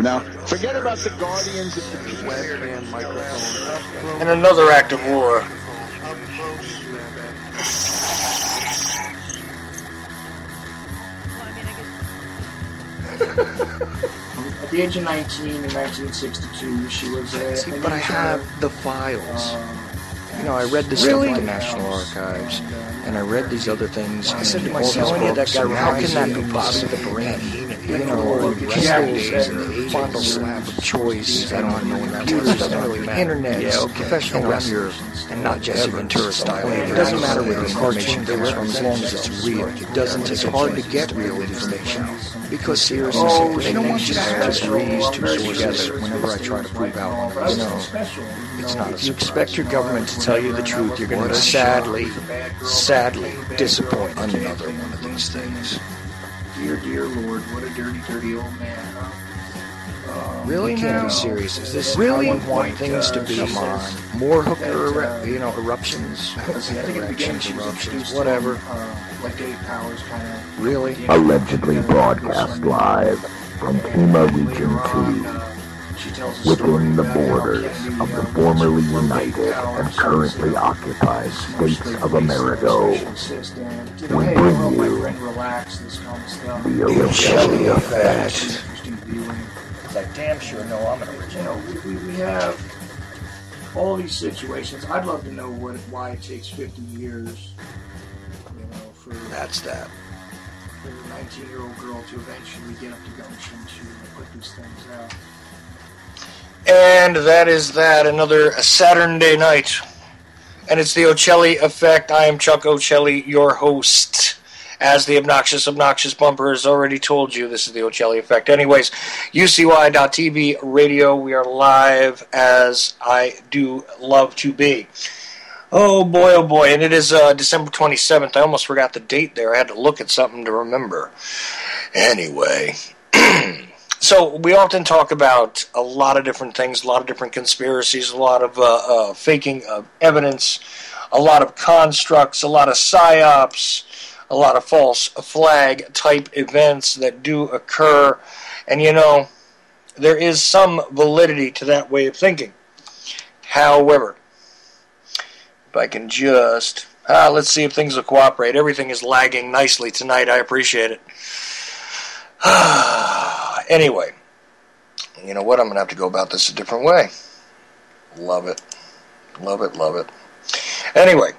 power. Now, forget about the guardians of the peace. Webcam, microphone. And another act of war. At the age of 19 in 1962, she was a... See, but I have the files. You know, I read this stuff at the National Archives, and I read these other things. I said to myself, that guy, how can that be possible? You know, days and the final slap of choice, I don't know when that was, internet, professional wrestlers, and not Jesse Ventura style. It doesn't matter where the cartoon comes from as long as it's real. It doesn't, it's hard to get real information. Because seriously, they don't want you to just read two sources together whenever I try to prove out one of these. It's not. If you expect your government to tell you the truth, you're going to sadly disappoint another one of these things. Dear Lord, what a dirty, dirty old man, huh? Really? Can't be serious. Is this really how you want things to be? Come on. More hooker, eruptions. Eruptions, whatever. Like Dave Powers kind of... Really? Allegedly broadcast live from Pima Region 2, within the borders of the formerly united and currently occupied states of America. We bring you the Ochelli Effect. I damn sure know I'm an original. We have all these situations. I'd love to know why it takes 50 years, for that's that. For a 19-year-old girl to eventually get up to gumption to put these things out. And that is that. Another Saturday night. And it's the Ochelli Effect. I am Chuck Ochelli, your host. As the obnoxious bumper has already told you, this is the Ochelli Effect. Anyways, UCY.TV radio, we are live as I do love to be. Oh boy, and it is December 27th. I almost forgot the date there. I had to look at something to remember. Anyway, so we often talk about a lot of different things, a lot of different conspiracies, a lot of faking of evidence, a lot of constructs, a lot of psyops, a lot of false flag type events that do occur. And there is some validity to that way of thinking. However, if I can just... let's see if things will cooperate. Everything is lagging nicely tonight. I appreciate it. Anyway, you know what? I'm going to have to go about this a different way. Love it. Love it, love it. Anyway,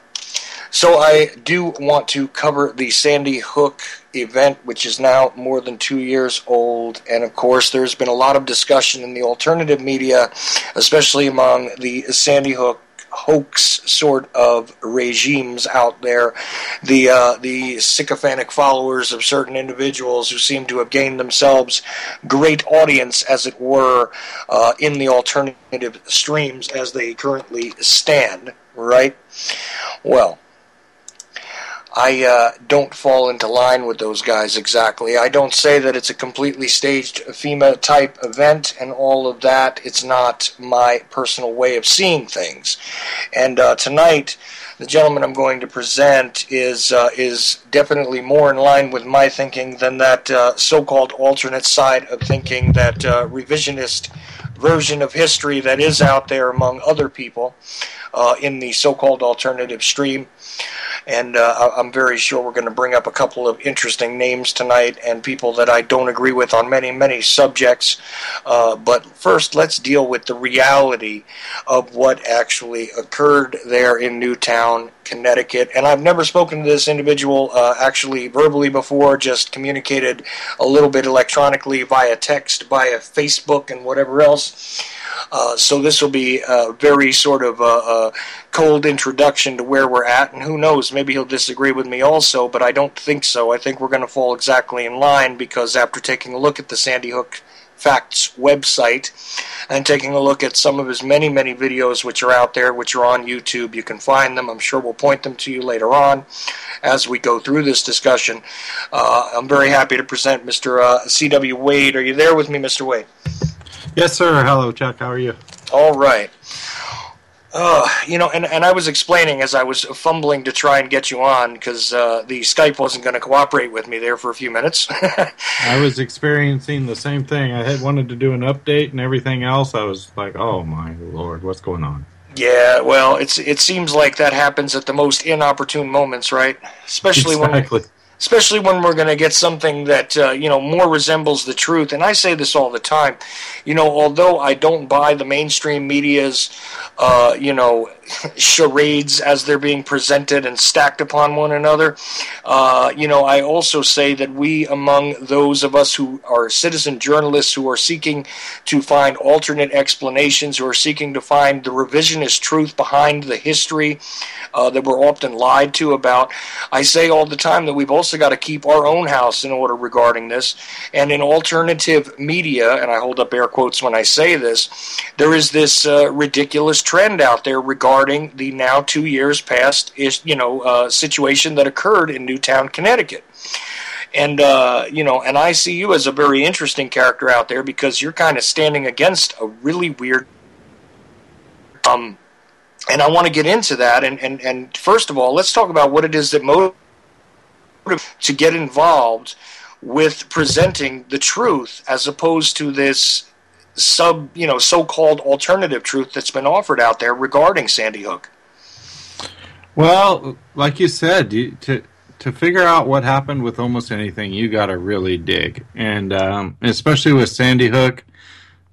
so I do want to cover the Sandy Hook event, which is now more than 2 years old. And, of course, there's been a lot of discussion in the alternative media, especially among the Sandy Hook hoax sort of regimes out there, the sycophantic followers of certain individuals who seem to have gained themselves great audience, as it were, in the alternative streams as they currently stand, right? Well, I don't fall into line with those guys exactly. I don't say that it's a completely staged FEMA-type event and all of that. It's not my personal way of seeing things. And tonight, the gentleman I'm going to present is definitely more in line with my thinking than that so-called alternate side of thinking, that revisionist version of history that is out there among other people in the so-called alternative stream. And I'm very sure we're going to bring up a couple of interesting names tonight and people that I don't agree with on many, many subjects. But first, let's deal with the reality of what actually occurred there in Newtown, Connecticut. And I've never spoken to this individual actually verbally before, just communicated a little bit electronically via text, via Facebook, and whatever else. So this will be a very sort of a cold introduction to where we're at, and who knows, maybe he'll disagree with me also, but I don't think so. I think we're going to fall exactly in line, because after taking a look at the Sandy Hook Facts website and taking a look at some of his many, many videos which are out there, which are on YouTube, you can find them. I'm sure we'll point them to you later on as we go through this discussion. I'm very happy to present Mr. C.W. Wade. Are you there with me, Mr. Wade? Yes, sir. Hello, Chuck. How are you? All right. And I was explaining as I was fumbling to try and get you on because the Skype wasn't going to cooperate with me there for a few minutes. I was experiencing the same thing. I had wanted to do an update and everything else. I was like, oh my Lord, what's going on? Yeah, well, it seems like that happens at the most inopportune moments, right? Especially when we're going to get something that more resembles the truth. And I say this all the time, although I don't buy the mainstream media's charades as they're being presented and stacked upon one another, I also say that we, among those of us who are citizen journalists who are seeking to find alternate explanations, who are seeking to find the revisionist truth behind the history that we're often lied to about, I say all the time that we've also got to keep our own house in order regarding this. And in alternative media, and I hold up air quotes when I say this, there is this ridiculous trend out there regarding the now 2 years past situation that occurred in Newtown, Connecticut. And and I see you as a very interesting character out there because you're kind of standing against a really weird and I want to get into that. And first of all, let's talk about what it is that motivates to get involved with presenting the truth as opposed to this so-called alternative truth that's been offered out there regarding Sandy Hook. Well, like you said, to figure out what happened with almost anything, you got to really dig, and especially with Sandy Hook,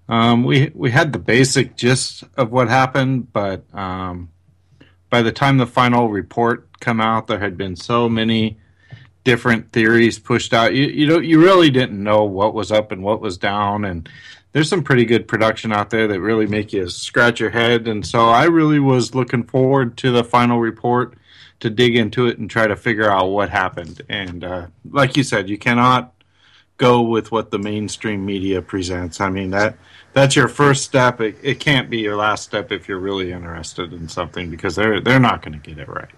we had the basic gist of what happened, but by the time the final report come out, there had been so many different theories pushed out. You really didn't know what was up and what was down, and there's some pretty good production out there that really make you scratch your head. And so I really was looking forward to the final report to dig into it and try to figure out what happened. And like you said, you cannot go with what the mainstream media presents. I mean, that's your first step. It can't be your last step if you're really interested in something, because they're not going to get it right.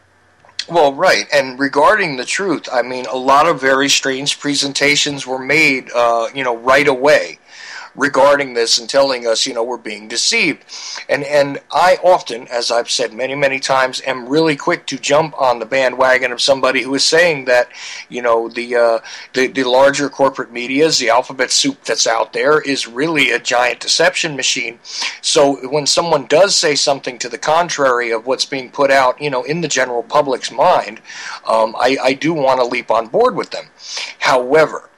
Well, right. And regarding the truth, I mean, a lot of very strange presentations were made, right away regarding this and telling us, we're being deceived. And I often, as I've said many, many times, am really quick to jump on the bandwagon of somebody who is saying that, the larger corporate medias, the alphabet soup that's out there, is really a giant deception machine. So when someone does say something to the contrary of what's being put out, in the general public's mind, I do want to leap on board with them. However,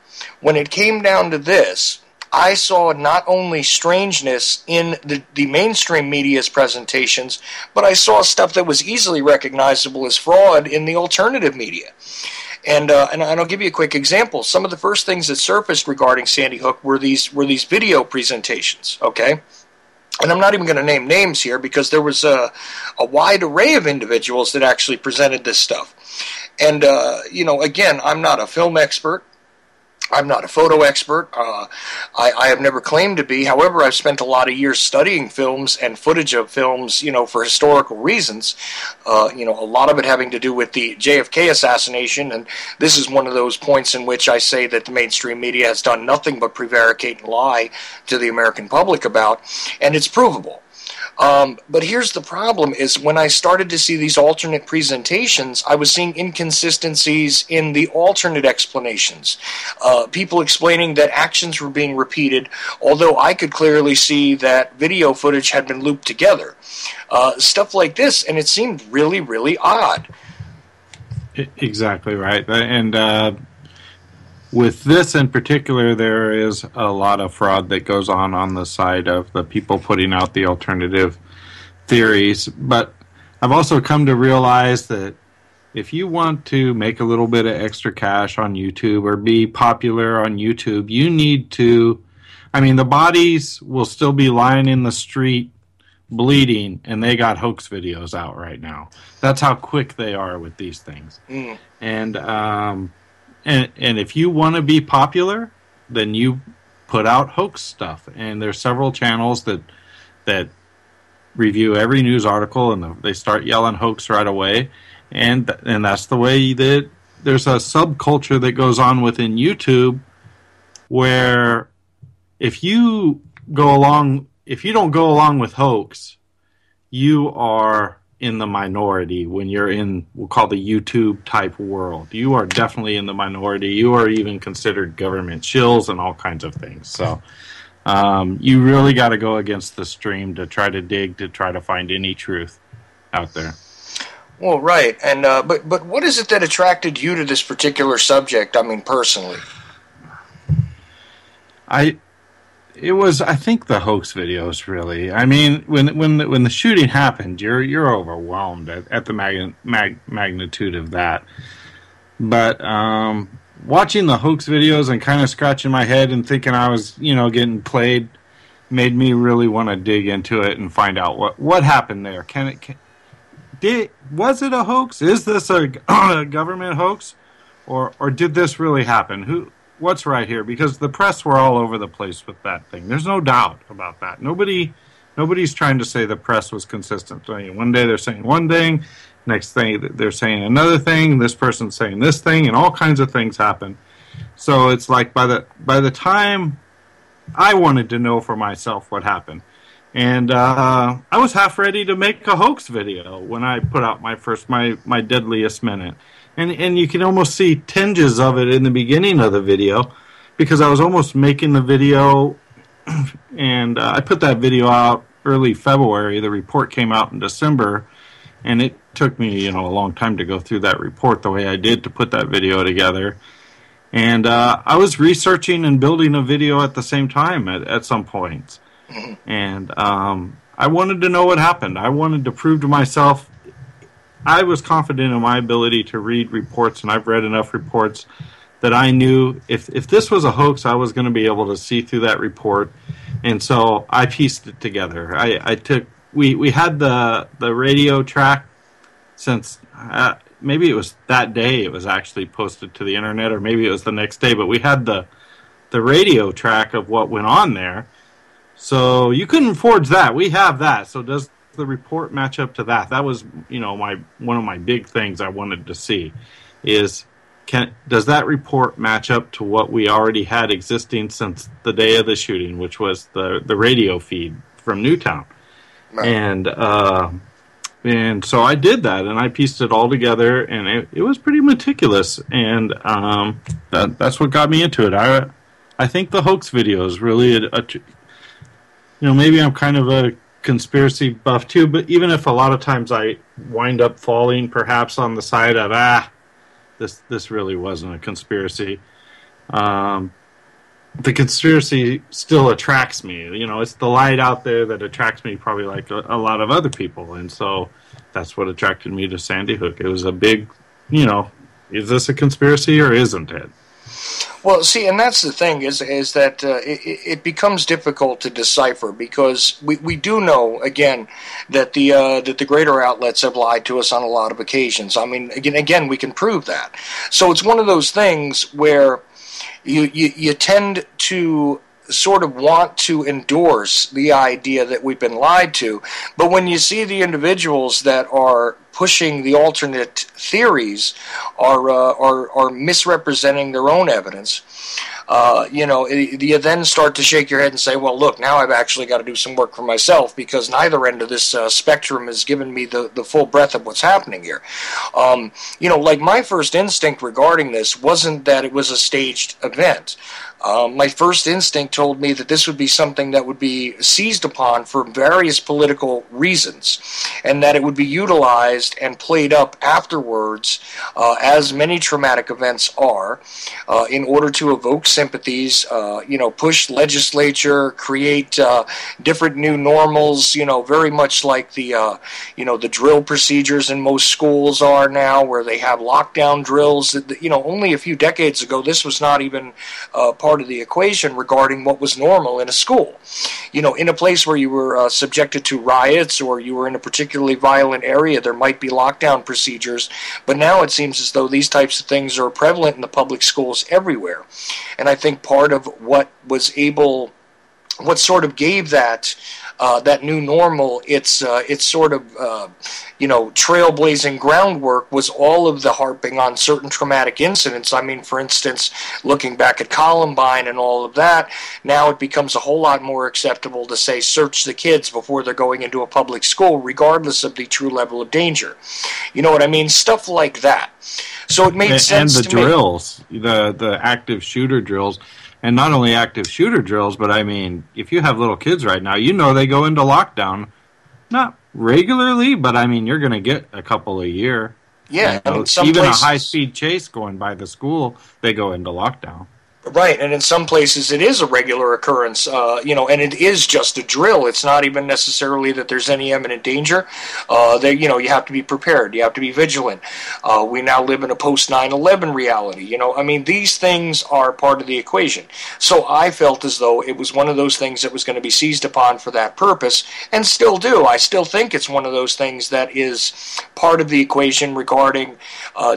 when it came down to this, I saw not only strangeness in the mainstream media's presentations, but I saw stuff that was easily recognizable as fraud in the alternative media. And I'll give you a quick example. Some of the first things that surfaced regarding Sandy Hook were these video presentations, okay? And I'm not even going to name names here because there was a wide array of individuals that actually presented this stuff. And, again, I'm not a film expert. I'm not a photo expert. I have never claimed to be. However, I've spent a lot of years studying films and footage of films, for historical reasons. A lot of it having to do with the JFK assassination, and this is one of those points in which I say that the mainstream media has done nothing but prevaricate and lie to the American public about, and it's provable. But here's the problem, is when I started to see these alternate presentations, I was seeing inconsistencies in the alternate explanations. People explaining that actions were being repeated, although I could clearly see that video footage had been looped together. Stuff like this, and it seemed really, really odd. Exactly right. And with this in particular, there is a lot of fraud that goes on the side of the people putting out the alternative theories. But I've also come to realize that if you want to make a little bit of extra cash on YouTube or be popular on YouTube, you need to, the bodies will still be lying in the street bleeding, and they got hoax videos out right now. That's how quick they are with these things. And if you want to be popular, then you put out hoax stuff. And there's several channels that review every news article, and they start yelling hoax right away. And that's the way that there's a subculture that goes on within YouTube, where if you don't go along with hoax, you are in the minority when you're in, we'll call the YouTube type world. You are definitely in the minority. You are even considered government shills and all kinds of things. So you really got to go against the stream to try to dig, to try to find any truth out there. Well, right. And but what is it that attracted you to this particular subject? I mean, personally. It was, I think, the hoax videos. Really, I mean, when the shooting happened, you're overwhelmed at the magnitude of that. But watching the hoax videos and kind of scratching my head and thinking I was, getting played, made me really want to dig into it and find out what happened there. Was it a hoax? Is this a government hoax, or did this really happen? What's right here? Because the press were all over the place with that thing. There's no doubt about that. Nobody's trying to say the press was consistent. I mean, one day they're saying one thing, next thing they're saying another thing. This person's saying this thing, and all kinds of things happen. So it's like by the time I wanted to know for myself what happened, and I was half ready to make a hoax video when I put out my deadliest minute. And you can almost see tinges of it in the beginning of the video, because I was almost making the video, and I put that video out early February. The report came out in December, and it took me a long time to go through that report the way I did to put that video together. And I was researching and building a video at the same time at some points. And I wanted to know what happened. I wanted to prove to myself. I was confident in my ability to read reports, and I've read enough reports that I knew if this was a hoax, I was going to be able to see through that report. And so I pieced it together. We had the radio track since maybe it was that day it was actually posted to the internet, or maybe it was the next day, but we had the radio track of what went on there. So you couldn't forge that. We have that. So does the report match up to that? That was, one of my big things I wanted to see is does that report match up to what we already had existing since the day of the shooting, which was the radio feed from Newtown. Right. And so I did that, and I pieced it all together, and it was pretty meticulous, and that's what got me into it. I think the hoax video is really maybe I'm kind of a conspiracy buff too, but even if a lot of times I wind up falling perhaps on the side of this really wasn't a conspiracy, the conspiracy still attracts me. It's the light out there that attracts me, probably like a lot of other people, and so that's what attracted me to Sandy Hook. It was a big, is this a conspiracy or isn't it? Well, see, and that's the thing is that it becomes difficult to decipher, because we do know, again, that the greater outlets have lied to us on a lot of occasions. I mean, again, we can prove that. So it's one of those things where you tend to sort of want to endorse the idea that we've been lied to, but when you see the individuals that are pushing the alternate theories are misrepresenting their own evidence, you then start to shake your head and say, well, look, now I've actually got to do some work for myself, because neither end of this spectrum has given me the full breadth of what's happening here. Like my first instinct regarding this wasn't that it was a staged event. My first instinct told me that this would be something that would be seized upon for various political reasons, and that it would be utilized and played up afterwards, as many traumatic events are, in order to evoke sympathies, push legislature, create different new normals, very much like the drill procedures in most schools are now, where they have lockdown drills. Only a few decades ago, this was not even part of the equation regarding what was normal in a school. In a place where you were subjected to riots, or you were in a particularly violent area, there might be lockdown procedures, but now it seems as though these types of things are prevalent in the public schools everywhere. And I think part of what sort of gave that that new normal, its sort of trailblazing groundwork was all of the harping on certain traumatic incidents. I mean, for instance, looking back at Columbine and all of that, now it becomes a whole lot more acceptable to say search the kids before they're going into a public school, regardless of the true level of danger. You know what I mean? Stuff like that. So it made sense to me. And the drills, the active shooter drills. And not only active shooter drills, but I mean, if you have little kids right now, they go into lockdown. Not regularly, but I mean, you're going to get a couple a year. Yeah, and in some even places, a high-speed chase going by the school, they go into lockdown. Right, and in some places it is a regular occurrence, and it is just a drill. It's not even necessarily that there's any imminent danger. You have to be prepared. You have to be vigilant. We now live in a post-9/11 reality. These things are part of the equation. So I felt as though it was one of those things that was going to be seized upon for that purpose, and still do. I still think it's one of those things that is part of the equation regarding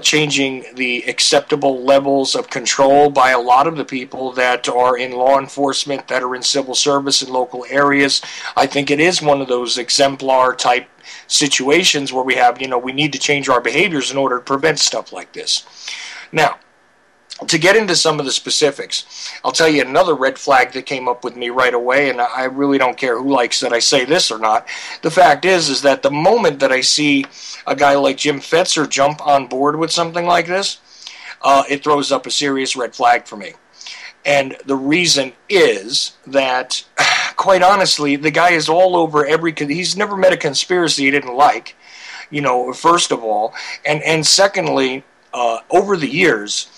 changing the acceptable levels of control by a lot of the people that are in law enforcement, that are in civil service in local areas. I think it is one of those exemplar type situations where we have, we need to change our behaviors in order to prevent stuff like this. Now, to get into some of the specifics, I'll tell you another red flag that came up with me right away, and I really don't care who likes that I say this or not. The fact is that the moment that I see a guy like Jim Fetzer jump on board with something like this, it throws up a serious red flag for me. And the reason is that, quite honestly, the guy is all over he's never met a conspiracy he didn't like, first of all. And secondly, over the years,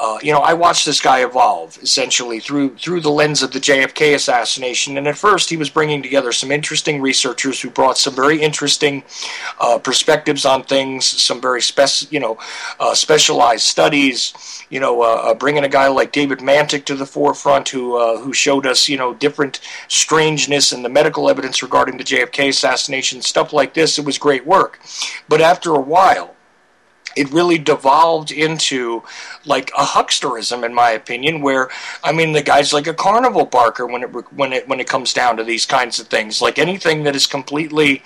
I watched this guy evolve, essentially, through the lens of the JFK assassination. And at first, he was bringing together some interesting researchers who brought some very interesting perspectives on things, some very specialized studies. Bringing a guy like David Mantic to the forefront, who showed us, different strangeness in the medical evidence regarding the JFK assassination, stuff like this. It was great work. But after a while, it really devolved into like a hucksterism, in my opinion, where, the guy's like a carnival barker when it comes down to these kinds of things. Like anything that is completely,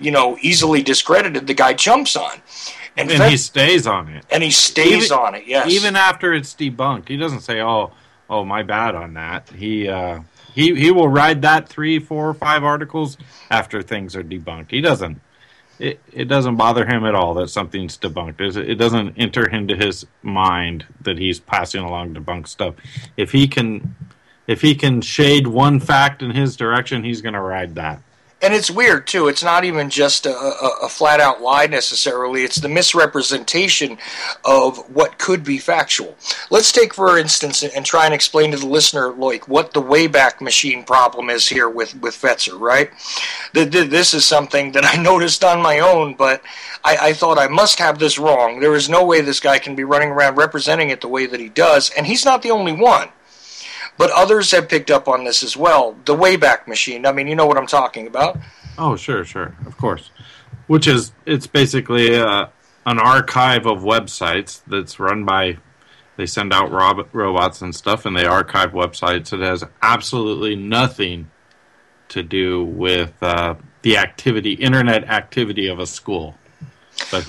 easily discredited, the guy jumps on. And he stays on it. And he stays on it, yes. Even after it's debunked. He doesn't say, oh, my bad on that. He will ride that 3, 4, 5 articles after things are debunked. He doesn't. It doesn't bother him at all that something's debunked. It doesn't enter into his mind that he's passing along debunked stuff. If he can shade one fact in his direction, he's going to ride that. And it's weird, too. It's not even just a flat-out lie, necessarily. It's the misrepresentation of what could be factual. Let's take, for instance, and try and explain to the listener, like, what the Wayback Machine problem is here with Fetzer, right? This is something that I noticed on my own, but I thought I must have this wrong. There is no way this guy can be running around representing it the way that he does, and he's not the only one. But others have picked up on this as well. The Wayback Machine. You know what I'm talking about. Oh, sure, of course. It's basically an archive of websites that's run by, they send out robots and stuff, and they archive websites. It has absolutely nothing to do with the internet activity of a school. But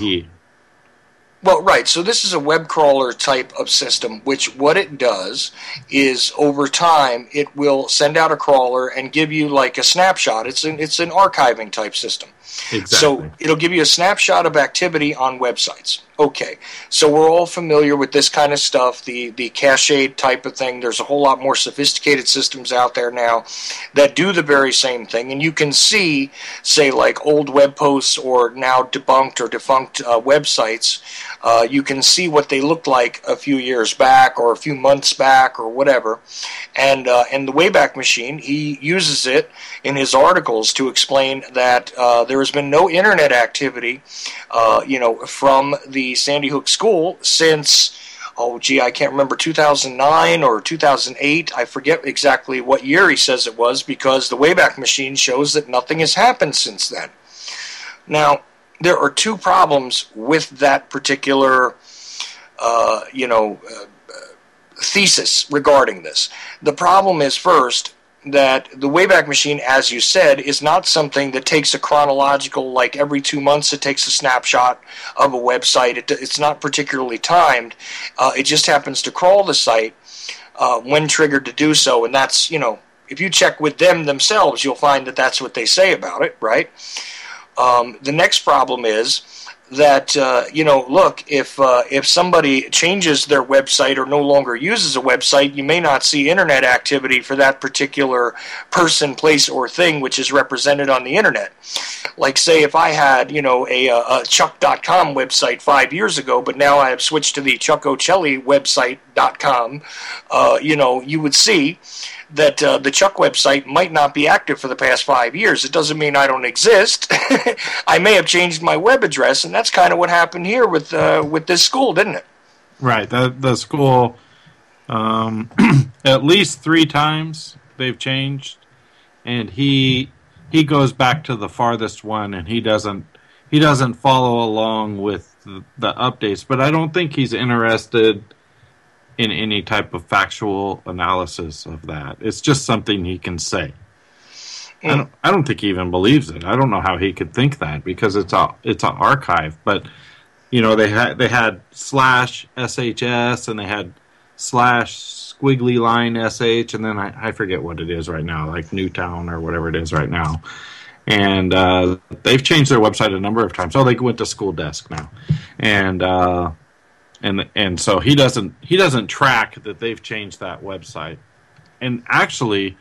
Well, right. So this is a web crawler type of system, which what it does is over time it will send out a crawler and give you like a snapshot. It's an archiving type system. Exactly. So it'll give you a snapshot of activity on websites. Okay, so we're all familiar with this kind of stuff, the cached type of thing. There's a whole lot more sophisticated systems out there now that do the very same thing. And you can see, say, like old web posts or now debunked or defunct websites. You can see what they looked like a few years back or a few months back or whatever. And the Wayback Machine, he uses it in his articles to explain that there has been no internet activity, from the Sandy Hook school since, I can't remember, 2009 or 2008. I forget exactly what year he says it was, because the Wayback Machine shows that nothing has happened since then. Now, there are two problems with that particular, thesis regarding this. The problem is, first, that the Wayback Machine, as you said, is not something that takes a chronological, like every 2 months it takes a snapshot of a website. It's not particularly timed. It just happens to crawl the site when triggered to do so, and that's, if you check with them themselves, you'll find that that's what they say about it, right? The next problem is that, look, if somebody changes their website or no longer uses a website, you may not see internet activity for that particular person, place, or thing which is represented on the internet. Like, say, if I had, a Chuck.com website 5 years ago, but now I have switched to the Chuck Ochelli website.com, you would see that the Chuck website might not be active for the past 5 years. It doesn't mean I don't exist. I may have changed my web address, and that's kind of what happened here with this school, didn't it? Right. The school, at least 3 times they've changed, and he goes back to the farthest one, and he doesn't follow along with the updates. But I don't think he's interested in any type of factual analysis of that. It's just something he can say. I don't think he even believes it. I don't know how he could think that, because it's an archive. But they had /SHS, and they had /squiggly line SH, and then I forget what it is right now, like Newtown or whatever it is right now. And they've changed their website a number of times. Oh, they went to School Desk now, and so he doesn't track that they've changed that website. And actually,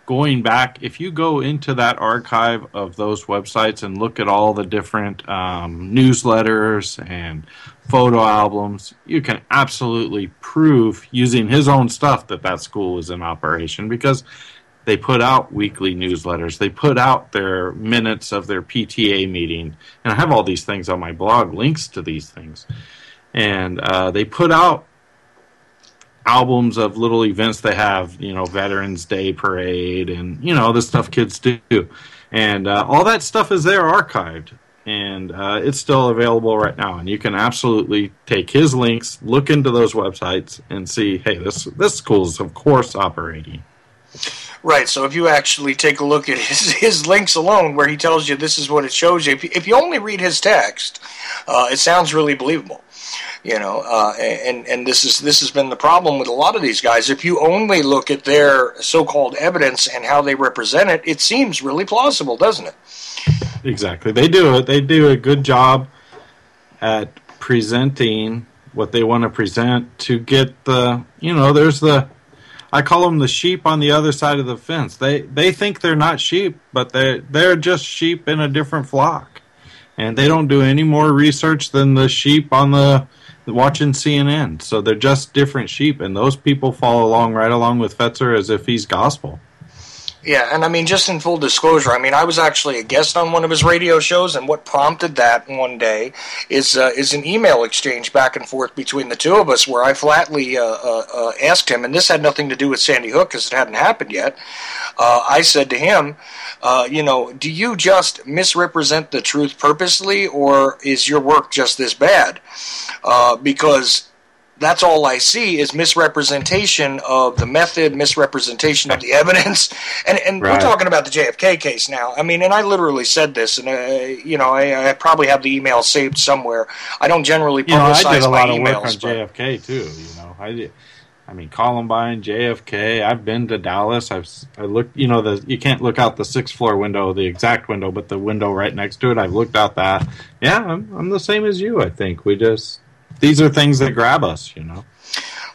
going back, if you go into that archive of those websites and look at all the different newsletters and photo albums, you can absolutely prove using his own stuff that school is in operation, because they put out weekly newsletters. They put out their minutes of their PTA meeting. And I have all these things on my blog, links to these things. And they put out albums of little events they have, Veterans Day Parade and, the stuff kids do. And all that stuff is there archived. And it's still available right now. And you can absolutely take his links, look into those websites, and see, hey, this school is, of course, operating. Right, so if you actually take a look at his links alone, where he tells you this is what it shows you, if you only read his text, it sounds really believable. And this has been the problem with a lot of these guys. If you only look at their so-called evidence and how they represent it, it seems really plausible, doesn't it? Exactly. They do it. They do a good job at presenting what they want to present to get there's I call them the sheep on the other side of the fence. They think they're not sheep, but they're just sheep in a different flock. And they don't do any more research than the sheep on the watching CNN. So they're just different sheep, and those people follow right along with Fetzer as if he's gospel. Yeah, and I mean, just in full disclosure, I was actually a guest on one of his radio shows, and what prompted that one day is an email exchange back and forth between the two of us, where I flatly asked him, and this had nothing to do with Sandy Hook because it hadn't happened yet. I said to him, do you just misrepresent the truth purposely, or is your work just this bad? Because that's all I see is misrepresentation of the method, misrepresentation of the evidence. And right. We're talking about the JFK case now. And I literally said this, and, I probably have the email saved somewhere. I don't generally publicize my emails. I did a lot of work on JFK, too, I mean, Columbine, JFK, I've been to Dallas. I looked, you can't look out the 6th floor window, the exact window, but the window right next to it, I've looked out that. Yeah, I'm the same as you, I think. These are things that grab us,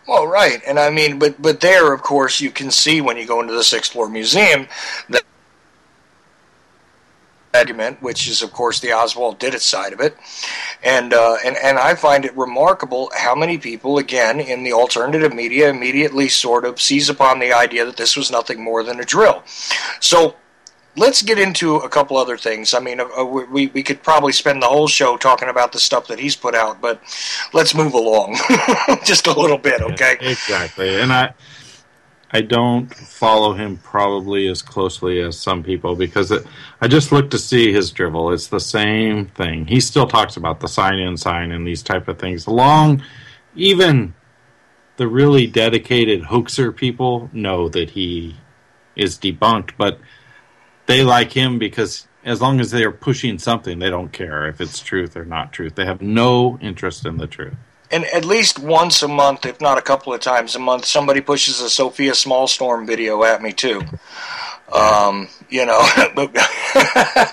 Well, right. And but there, of course, you can see when you go into the 6th floor museum that document, which is, of course, the Oswald did it side of it. And I find it remarkable how many people, again, in the alternative media immediately sort of seize upon the idea that this was nothing more than a drill. So let's get into a couple other things. We could probably spend the whole show talking about the stuff that he's put out, but let's move along just a little bit, okay? Exactly. And I don't follow him probably as closely as some people because I just look to see his drivel. It's the same thing. He still talks about the sign-in sign and these type of things. Even the really dedicated hoaxer people know that he is debunked, but they like him because as long as they're pushing something, they don't care if it's truth or not truth. They have no interest in the truth. And at least once a month, if not a couple of times a month, somebody pushes a Sophia Smallstorm video at me too. You know,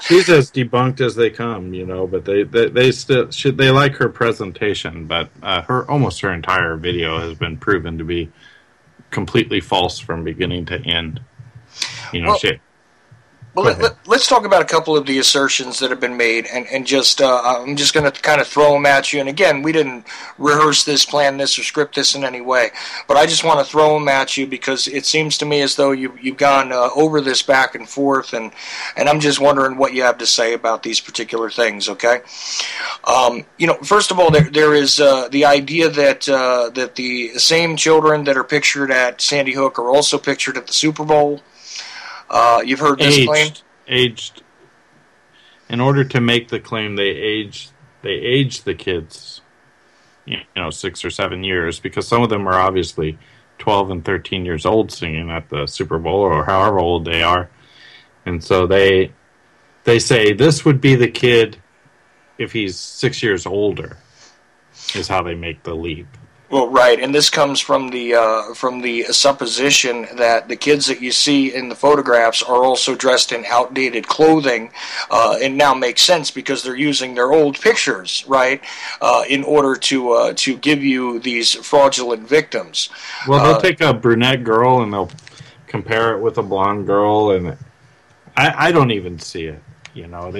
she's as debunked as they come. You know, but they still should. They like her presentation, but her entire video has been proven to be completely false from beginning to end. You know, let's talk about a couple of the assertions that have been made, and just I'm just going to kind of throw them at you. And again, we didn't rehearse this, plan this, or script this in any way, but I just want to throw them at you because it seems to me as though you've gone over this back and forth, and I'm just wondering what you have to say about these particular things. Okay, you know, first of all, there is the idea that that the same children that are pictured at Sandy Hook are also pictured at the Super Bowl. You've heard this claim? Aged. In order to make the claim, they aged the kids, 6 or 7 years, because some of them are obviously 12 and 13 years old singing at the Super Bowl or however old they are. And so they say this would be the kid if he's 6 years older, is how they make the leap. Well, right, and this comes from the supposition that the kids that you see in the photographs are also dressed in outdated clothing. It now makes sense because they're using their old pictures, right, in order to give you these fraudulent victims. Well, they'll take a brunette girl and they'll compare it with a blonde girl, and I don't even see it. You know,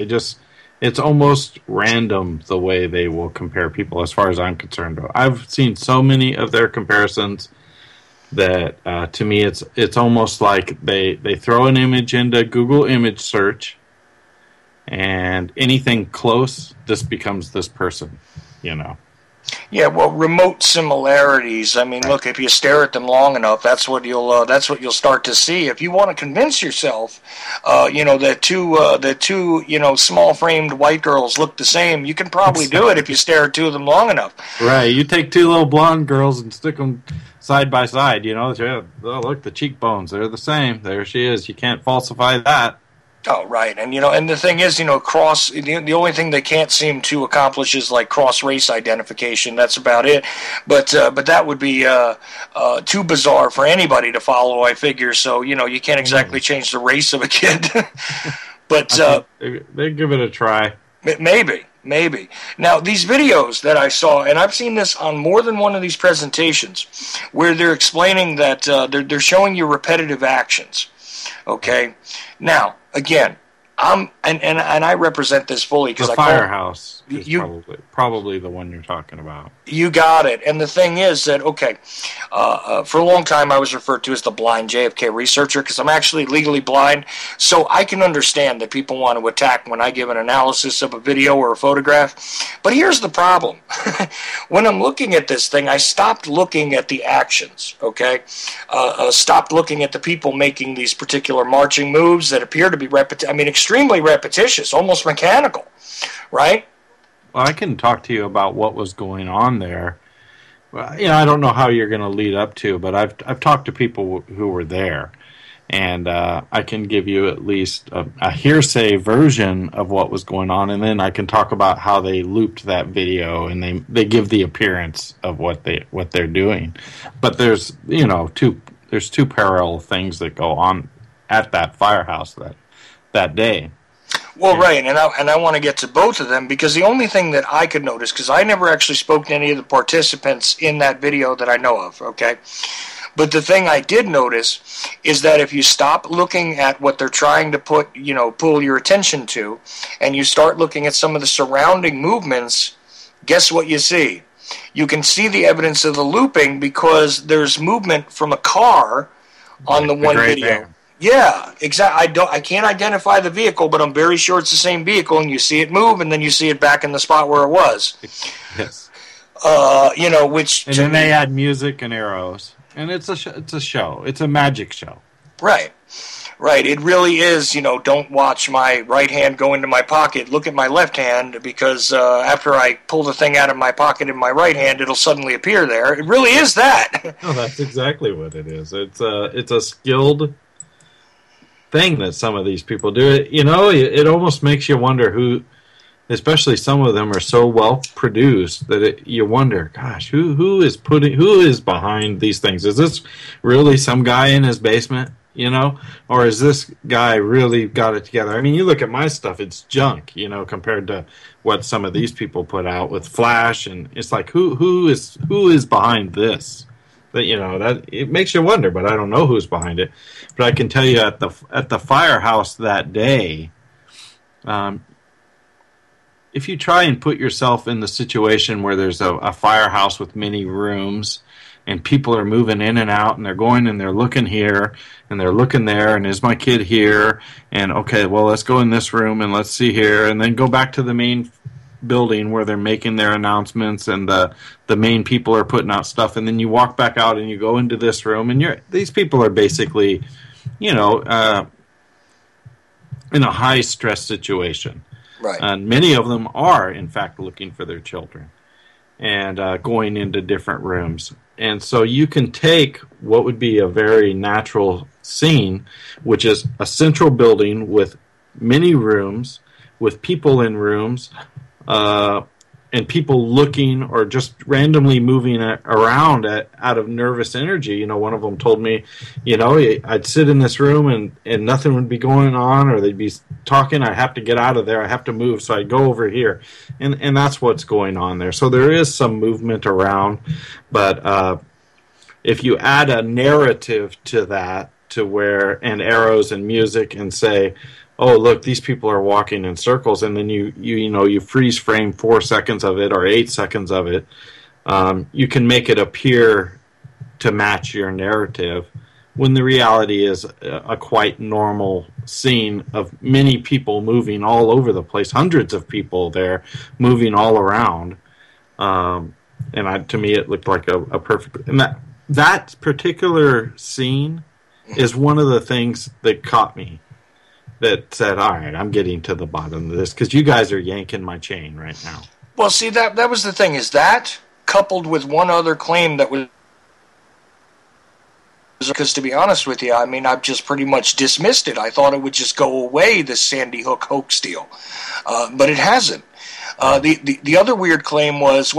it's almost random the way they will compare people as far as I'm concerned. I've seen so many of their comparisons that to me it's almost like they throw an image into Google image search and anything close, this becomes this person, you know. Yeah, well, remote similarities. I mean, look, if you stare at them long enough, that's what you'll start to see. If you want to convince yourself, that two small-framed white girls look the same, you can probably do it if you stare at two of them long enough. Right. You take two little blonde girls and stick them side by side. You know, oh, look, the cheekbones, they're the same. There she is. You can't falsify that. Oh, right. And, and the thing is, the only thing they can't seem to accomplish is, like, cross-race identification. That's about it. But that would be too bizarre for anybody to follow, I figure. So, you can't exactly change the race of a kid. But they give it a try. Maybe. Now, these videos that I saw, and I've seen this on more than one of these presentations, where they're explaining that they're showing you repetitive actions. Okay? Now, again, and I represent this fully because the Firehouse is probably the one you're talking about. You got it. And the thing is that for a long time I was referred to as the blind JFK researcher because I'm actually legally blind, so I can understand that people want to attack when I give an analysis of a video or a photograph. But here's the problem: when I'm looking at this thing, I stopped looking at the actions. Okay, stopped looking at the people making these particular marching moves that appear to be extremely repetitious, almost mechanical, right? Well, I can talk to you about what was going on there. Well, I don't know how you're going to lead up to, but I've talked to people who were there, and I can give you at least a hearsay version of what was going on, and then I can talk about how they looped that video and they give the appearance of what they're doing. But there's two parallel things that go on at that firehouse that day. Well, right, and I want to get to both of them because the only thing that I could notice, because I never actually spoke to any of the participants in that video that I know of, okay? But the thing I did notice is that if you stop looking at what they're trying to pull your attention to, and you start looking at some of the surrounding movements, guess what you see? You can see the evidence of the looping because there's movement from a car on the one video. Van. Yeah, exactly. I can't identify the vehicle, but I'm very sure it's the same vehicle, and you see it move, and then you see it back in the spot where it was. Yes. Which... And then they add music and arrows. And it's a show. It's a magic show. Right. It really is, don't watch my right hand go into my pocket. Look at my left hand, because after I pull the thing out of my pocket in my right hand, it'll suddenly appear there. It really is that. No, that's exactly what it is. It's a skilled thing that some of these people do. It almost makes you wonder who, especially some of them are so well produced that you wonder, gosh, who is behind these things? Is this really some guy in his basement, or is this guy really got it together? I mean, you look at my stuff, it's junk, compared to what some of these people put out with Flash, and it's like, who is behind this? That it makes you wonder, but I don't know who's behind it. But I can tell you at the firehouse that day, if you try and put yourself in the situation where there's a firehouse with many rooms and people are moving in and out and they're going and they're looking here and they're looking there and is my kid here? And okay, well, let's go in this room and let's see here and then go back to the main building where they're making their announcements and the main people are putting out stuff, and then you walk back out and you go into this room and these people are basically, in a high stress situation. Right. And many of them are, in fact, looking for their children and going into different rooms. And so you can take what would be a very natural scene, which is a central building with many rooms, with people in rooms, and people looking or just randomly moving around out of nervous energy. One of them told me, I'd sit in this room and nothing would be going on, or they'd be talking. I have to get out of there. I have to move. So I'd go over here. And that's what's going on there. So there is some movement around. But if you add a narrative to that, and arrows and music and say, oh, look, these people are walking in circles, and then you freeze frame 4 seconds of it or 8 seconds of it, you can make it appear to match your narrative, when the reality is a quite normal scene of many people moving all over the place, hundreds of people there moving all around. To me, it looked like a perfect... And that particular scene is one of the things that caught me, that said, all right, I'm getting to the bottom of this, because you guys are yanking my chain right now. Well, see, that was the thing, is that coupled with one other claim that was... Because to be honest with you, I mean, I've just pretty much dismissed it. I thought it would just go away, this Sandy Hook hoax deal. But it hasn't. The other weird claim was,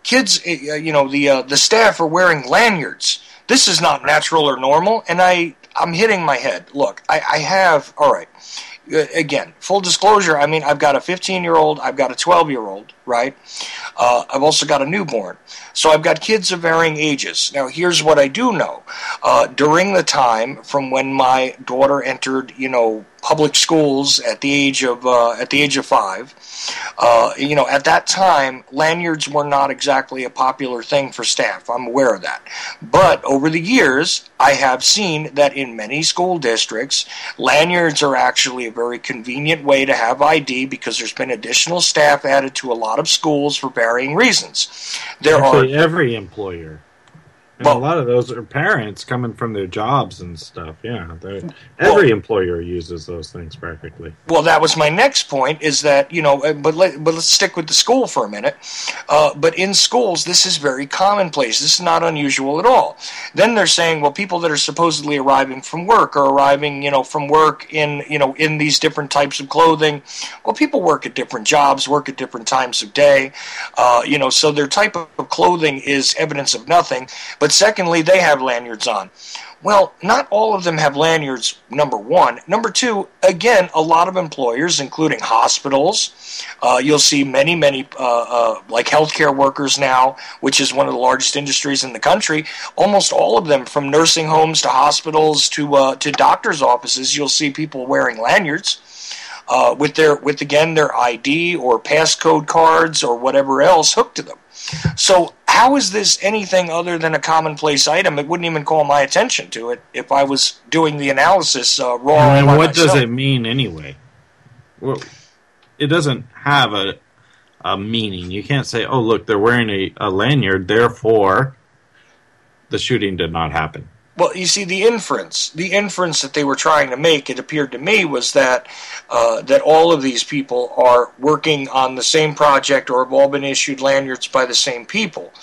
kids, the staff are wearing lanyards. This is not natural or normal, and I'm hitting my head. Look, I have, all right, again, full disclosure, I mean, I've got a 15-year-old, I've got a 12-year-old, right? I've also got a newborn. So I've got kids of varying ages. Now, here's what I do know. During the time from when my daughter entered, public schools at the age of 5, at that time, lanyards were not exactly a popular thing for staff. I'm aware of that. But over the years, I have seen that in many school districts, lanyards are actually a very convenient way to have ID, because there's been additional staff added to a lot of schools for varying reasons. Every employer. And a lot of those are parents coming from their jobs and stuff. Yeah, every employer uses those things practically. Well, that was my next point, is that, but let's stick with the school for a minute. But in schools, this is very commonplace. This is not unusual at all. Then they're saying, well, people that are supposedly arriving from work are arriving, from work in these different types of clothing. Well, people work at different jobs, work at different times of day, so their type of clothing is evidence of nothing. But secondly, they have lanyards on. Well, not all of them have lanyards, number one. Number two, again, a lot of employers, including hospitals, you'll see many, like healthcare workers now, which is one of the largest industries in the country. Almost all of them, from nursing homes to hospitals to doctors' offices, you'll see people wearing lanyards with their ID or passcode cards or whatever else hooked to them. So how is this anything other than a commonplace item? It wouldn't even call my attention to it if I was doing the analysis raw. And what does it mean anyway? Well, it doesn't have a meaning. You can't say, oh, look, they're wearing a lanyard, therefore the shooting did not happen. Well, you see, the inference that they were trying to make, it appeared to me, was that that all of these people are working on the same project or have all been issued lanyards by the same people.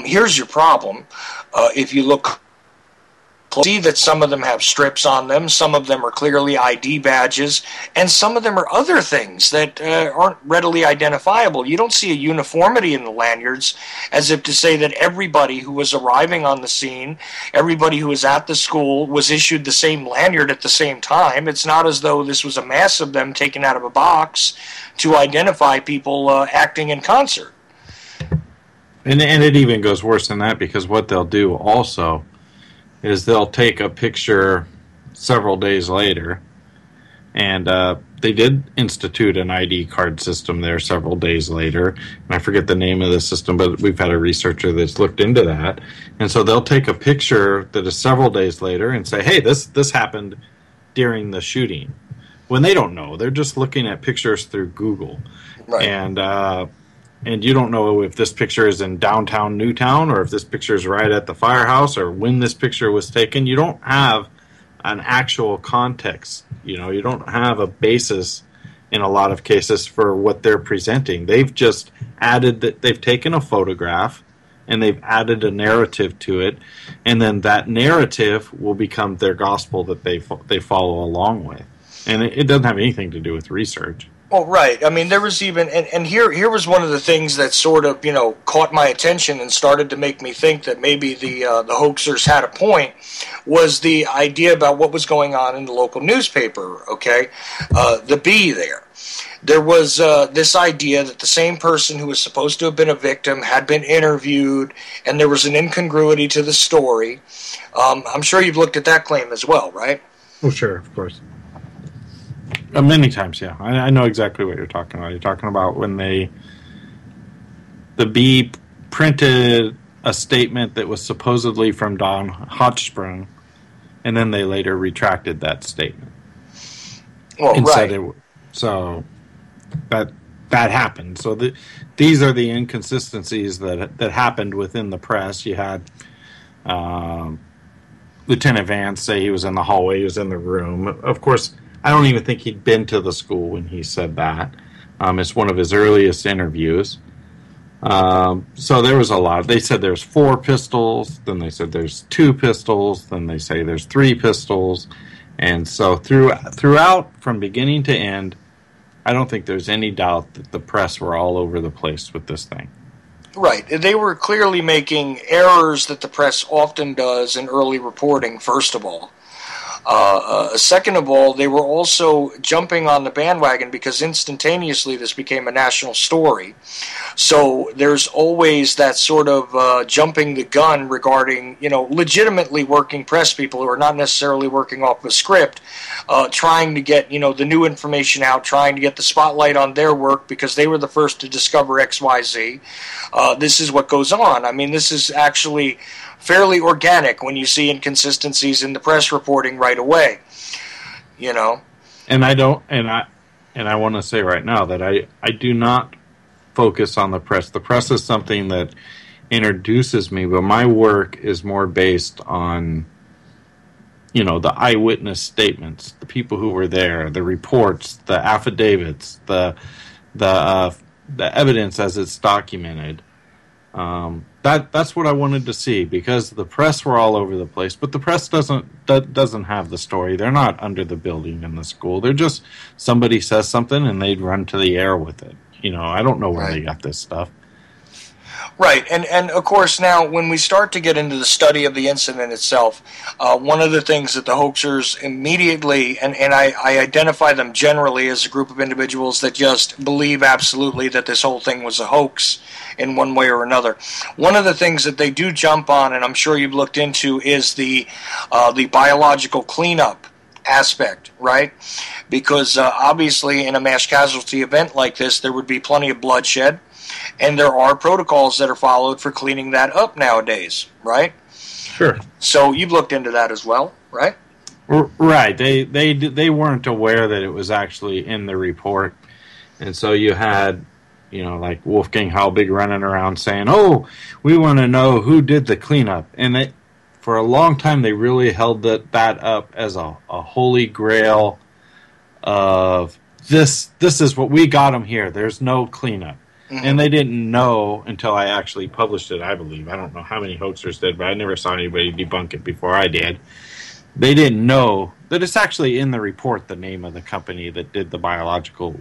Here's your problem. If you look See that some of them have strips on them, some of them are clearly ID badges, and some of them are other things that aren't readily identifiable. You don't see a uniformity in the lanyards, as if to say that everybody who was arriving on the scene, everybody who was at the school, was issued the same lanyard at the same time. It's not as though this was a mass of them taken out of a box to identify people acting in concert. And it even goes worse than that, because what they'll do also is they'll take a picture several days later, and they did institute an ID card system there several days later, and I forget the name of the system, but we've had a researcher that's looked into that, and so they'll take a picture that is several days later and say, hey, this happened during the shooting, when they don't know. They're just looking at pictures through Google. Right. And you don't know if this picture is in downtown Newtown, or if this picture is right at the firehouse, or when this picture was taken. You don't have an actual context. You don't have a basis in a lot of cases for what they're presenting. They've just added that they've taken a photograph and they've added a narrative to it, and then that narrative will become their gospel that they follow along with. And it doesn't have anything to do with research. Well, right. I mean, there was even, and here was one of the things that sort of, caught my attention and started to make me think that maybe the hoaxers had a point, was the idea about what was going on in the local newspaper, okay? The Bee there. There was this idea that the same person who was supposed to have been a victim had been interviewed, and there was an incongruity to the story. I'm sure you've looked at that claim as well, right? Oh, sure, of course. Many times, yeah. I know exactly what you're talking about. You're talking about when the Bee printed a statement that was supposedly from Don Hochsprung, and then they later retracted that statement. Well, and right. So that happened. So these are the inconsistencies that happened within the press. You had Lieutenant Vance say he was in the hallway, he was in the room. Of course, I don't even think he'd been to the school when he said that. It's one of his earliest interviews. So there was a lot. They said there's 4 pistols, then they said there's 2 pistols, then they say there's 3 pistols. And so throughout, from beginning to end, I don't think there's any doubt that the press were all over the place with this thing. Right. They were clearly making errors that the press often does in early reporting, first of all. Second of all, they were also jumping on the bandwagon because instantaneously this became a national story. So there's always that sort of jumping the gun regarding, legitimately working press people who are not necessarily working off the script, trying to get, the new information out, trying to get the spotlight on their work because they were the first to discover XYZ. This is what goes on. I mean, this is actually fairly organic when you see inconsistencies in the press reporting right away, And I want to say right now that I do not focus on the press. The press is something that introduces me, but my work is more based on, the eyewitness statements, the people who were there, the reports, the affidavits, the evidence as it's documented. That's what I wanted to see, because the press were all over the place, but the press doesn't have the story. They're not under the building in the school. They're just, somebody says something and they'd run to the air with it. I don't know where they got this stuff. Right, and of course now when we start to get into the study of the incident itself, one of the things that the hoaxers immediately, and I identify them generally as a group of individuals that just believe absolutely that this whole thing was a hoax in one way or another. One of the things that they do jump on, and I'm sure you've looked into, is the biological cleanup aspect, right? Because obviously in a mass casualty event like this, there would be plenty of bloodshed, and there are protocols that are followed for cleaning that up nowadays, right? Sure. So you've looked into that as well, right? Right. They weren't aware that it was actually in the report, and so you had, like Wolfgang Halbig running around saying, "Oh, we want to know who did the cleanup," and for a long time they really held that up as a holy grail of this is what we got them here. There's no cleanup. And they didn't know until I actually published it, I believe. I don't know how many hoaxers did, but I never saw anybody debunk it before I did. They didn't know that it's actually in the report, the name of the company that did the biological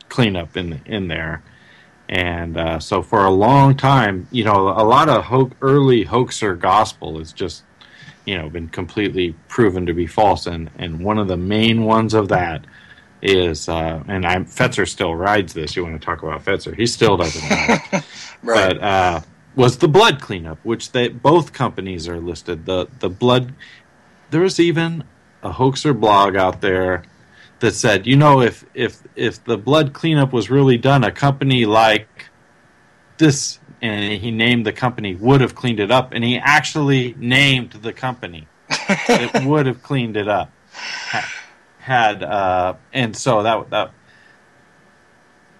cleanup in there. And so for a long time, a lot of early hoaxer gospel is just, been completely proven to be false. And one of the main ones of that is, Fetzer still rides this. You want to talk about Fetzer? He still doesn't know. Right. But was the blood cleanup, which both companies are listed. The blood. There was even a hoaxer blog out there that said, if the blood cleanup was really done, a company like this, and he named the company, would have cleaned it up. And he actually named the company that would have cleaned it up. And so that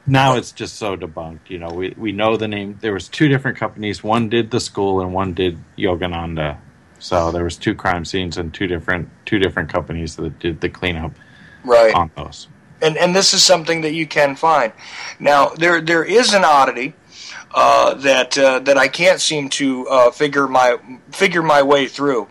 now it's just so debunked. We know the name. There was two different companies. One did the school and one did Yogananda. So there was two crime scenes and two different companies that did the cleanup on those. And this is something that you can find. Now there is an oddity that I can't seem to figure my way through,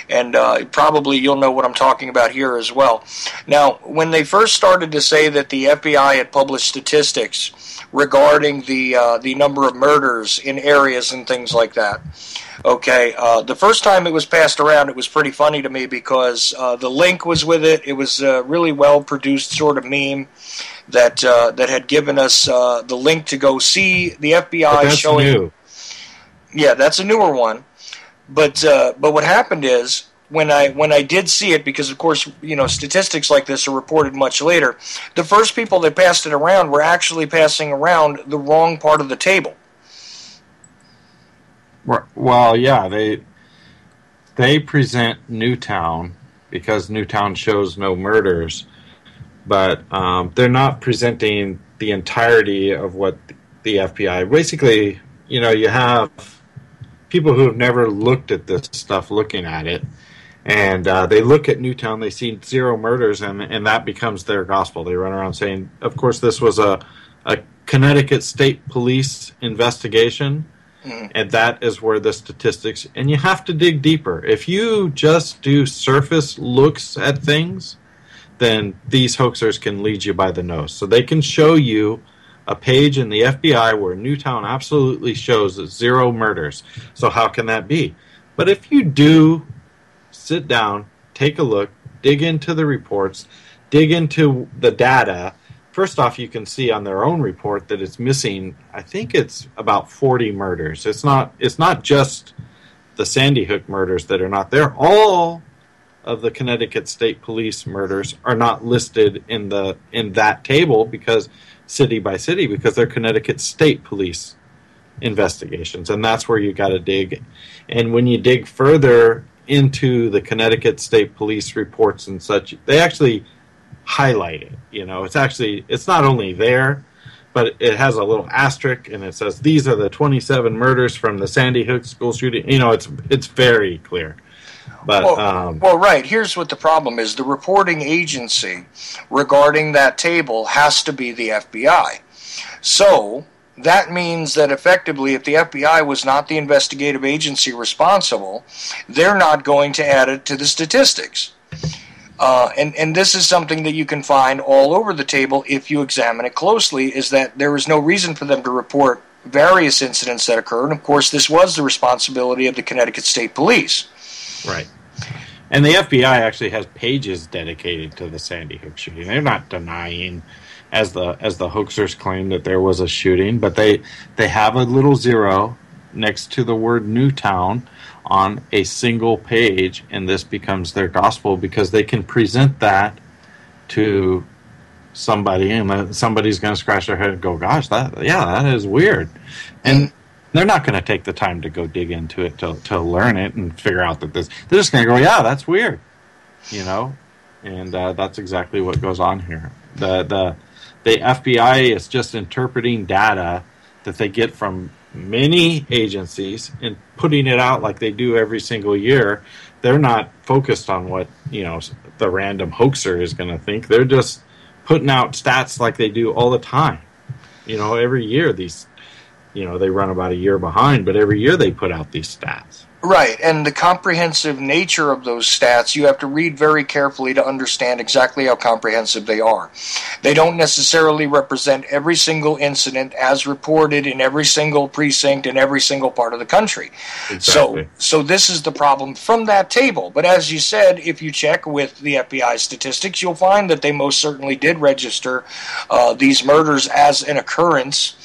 and probably you'll know what I'm talking about here as well. Now, when they first started to say that the FBI had published statistics regarding the number of murders in areas and things like that, okay, the first time it was passed around, it was pretty funny to me because the link was with it. It was a really well produced sort of meme that had given us the link to go see the FBI showing. New. Yeah, that's a newer one. But what happened is when I did see it, because of course statistics like this are reported much later, the first people that passed it around were actually passing around the wrong part of the table. Well, yeah, they present Newtown because Newtown shows no murders. But they're not presenting the entirety of what the FBI... Basically, you have people who have never looked at this stuff looking at it, and they look at Newtown, they see 0 murders, and that becomes their gospel. They run around saying, of course, this was a Connecticut State Police investigation, and that is where the statistics... And you have to dig deeper. If you just do surface looks at things, then these hoaxers can lead you by the nose. So they can show you a page in the FBI where Newtown absolutely shows 0 murders. So how can that be? But if you do sit down, take a look, dig into the reports, dig into the data, first off, you can see on their own report that it's missing, I think it's about 40 murders. It's not just the Sandy Hook murders that are not there. All of the Connecticut State Police murders are not listed in that table because city by city, because they're Connecticut State Police investigations, and that's where you got to dig. And when you dig further into the Connecticut State Police reports and such, they actually highlight it. It's not only there, but it has a little asterisk and it says these are the 27 murders from the Sandy Hook school shooting. It's very clear. But, well, right. Here's what the problem is. The reporting agency regarding that table has to be the FBI. So that means that effectively, if the FBI was not the investigative agency responsible, they're not going to add it to the statistics. And this is something that you can find all over the table if you examine it closely, is that there is no reason for them to report various incidents that occurred. And of course, this was the responsibility of the Connecticut State Police. Right. And the FBI actually has pages dedicated to the Sandy Hook shooting. They're not denying, as the hoaxers claim, that there was a shooting, but they have a little 0 next to the word Newtown on a single page, and this becomes their gospel because they can present that to somebody, and somebody's going to scratch their head and go, gosh, that is weird. And they're not going to take the time to go dig into it to learn it and figure out that they're just going to go, yeah, that's weird, and that's exactly what goes on here. The FBI is just interpreting data that they get from many agencies and putting it out like they do every single year. They're not focused on what the random hoaxer is going to think. They're just putting out stats like they do all the time. Every year these, they run about a year behind, but every year they put out these stats. Right, and the comprehensive nature of those stats, you have to read very carefully to understand exactly how comprehensive they are. They don't necessarily represent every single incident as reported in every single precinct in every single part of the country. Exactly. So this is the problem from that table. But as you said, if you check with the FBI statistics, you'll find that they most certainly did register these murders as an occurrence,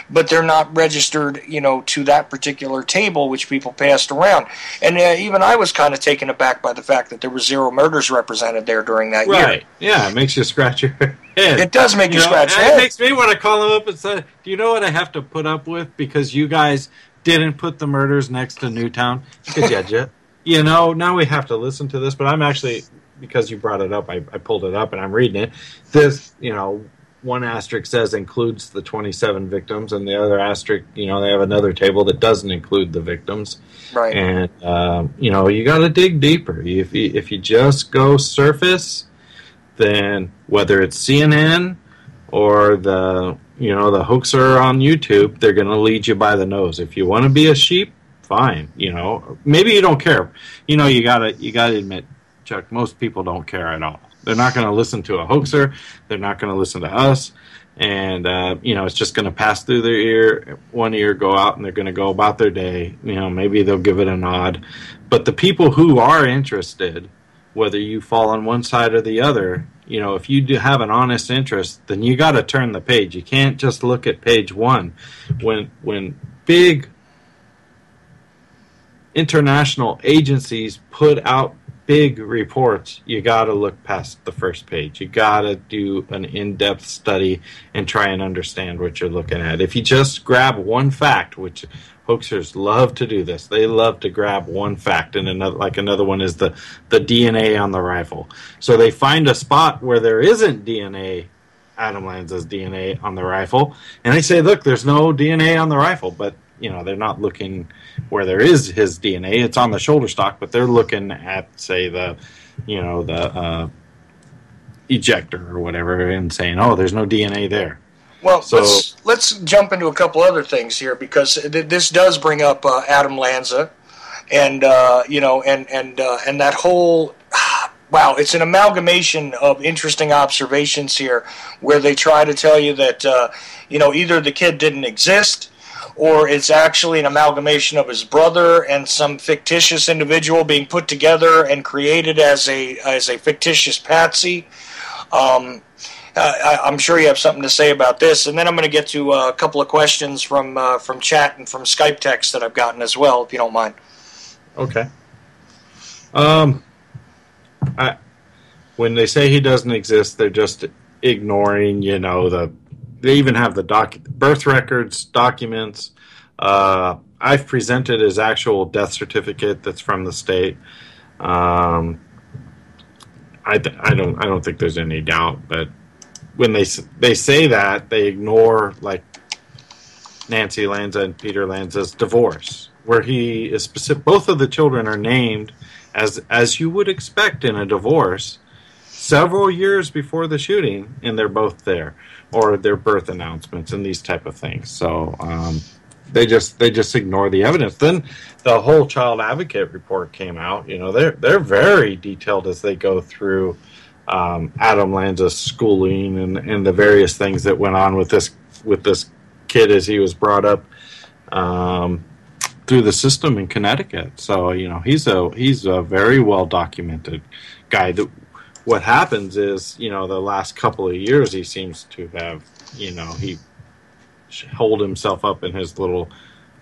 but they're not registered, to that particular table which people passed around. And even I was kind of taken aback by the fact that there were 0 murders represented there during that year. Right. Yeah, it makes you scratch your head. It does make you scratch your head. It makes me want to call them up and say, do you know what I have to put up with because you guys didn't put the murders next to Newtown? Now we have to listen to this, but I'm actually, because you brought it up, I pulled it up and I'm reading it. This, one asterisk says includes the 27 victims, and the other asterisk, they have another table that doesn't include the victims. Right. And, you got to dig deeper. If you just go surface, then whether it's CNN or the hoaxer on YouTube, they're going to lead you by the nose. If you want to be a sheep, fine. Maybe you don't care. You got to admit, Chuck, most people don't care at all. They're not going to listen to a hoaxer. They're not going to listen to us. And, it's just going to pass through their ear, one ear, go out, and they're going to go about their day. Maybe they'll give it a nod. But the people who are interested, whether you fall on one side or the other, if you do have an honest interest, then you got to turn the page. You can't just look at page 1. When big international agencies put out big reports, you got to look past the first page. You got to do an in-depth study and try and understand what you're looking at. If you just grab one fact, which hoaxers love to do this, they love to grab one fact, and another one is the DNA on the rifle. So they find a spot where there isn't DNA, Adam Lanza's DNA on the rifle, and they say, look, there's no DNA on the rifle, but they're not looking where there is his DNA. It's on the shoulder stock, but they're looking at, say, the ejector or whatever, and saying, "Oh, there's no DNA there." Well, so let's jump into a couple other things here, because this does bring up Adam Lanza, and and that whole. Wow, it's an amalgamation of interesting observations here, where they try to tell you that either the kid didn't exist, or it's actually an amalgamation of his brother and some fictitious individual being put together and created as a fictitious patsy. I'm sure you have something to say about this, and then I'm going to get to a couple of questions from chat and from Skype text that I've gotten as well, if you don't mind. Okay. When they say he doesn't exist, they're just ignoring, they even have the birth records, documents. I've presented his actual death certificate that's from the state. I don't think there's any doubt, but when they say that, they ignore like Nancy Lanza and Peter Lanza's divorce, where he is specific. Both of the children are named as you would expect in a divorce, several years before the shooting, and they're both there, or their birth announcements and these type of things. So they just ignore the evidence. Then the whole child advocate report came out. They're very detailed as they go through Adam Lanza's schooling and the various things that went on with this kid as he was brought up through the system in Connecticut. So he's a very well documented guy. What happens is, the last couple of years he seems to have, he hold himself up in his little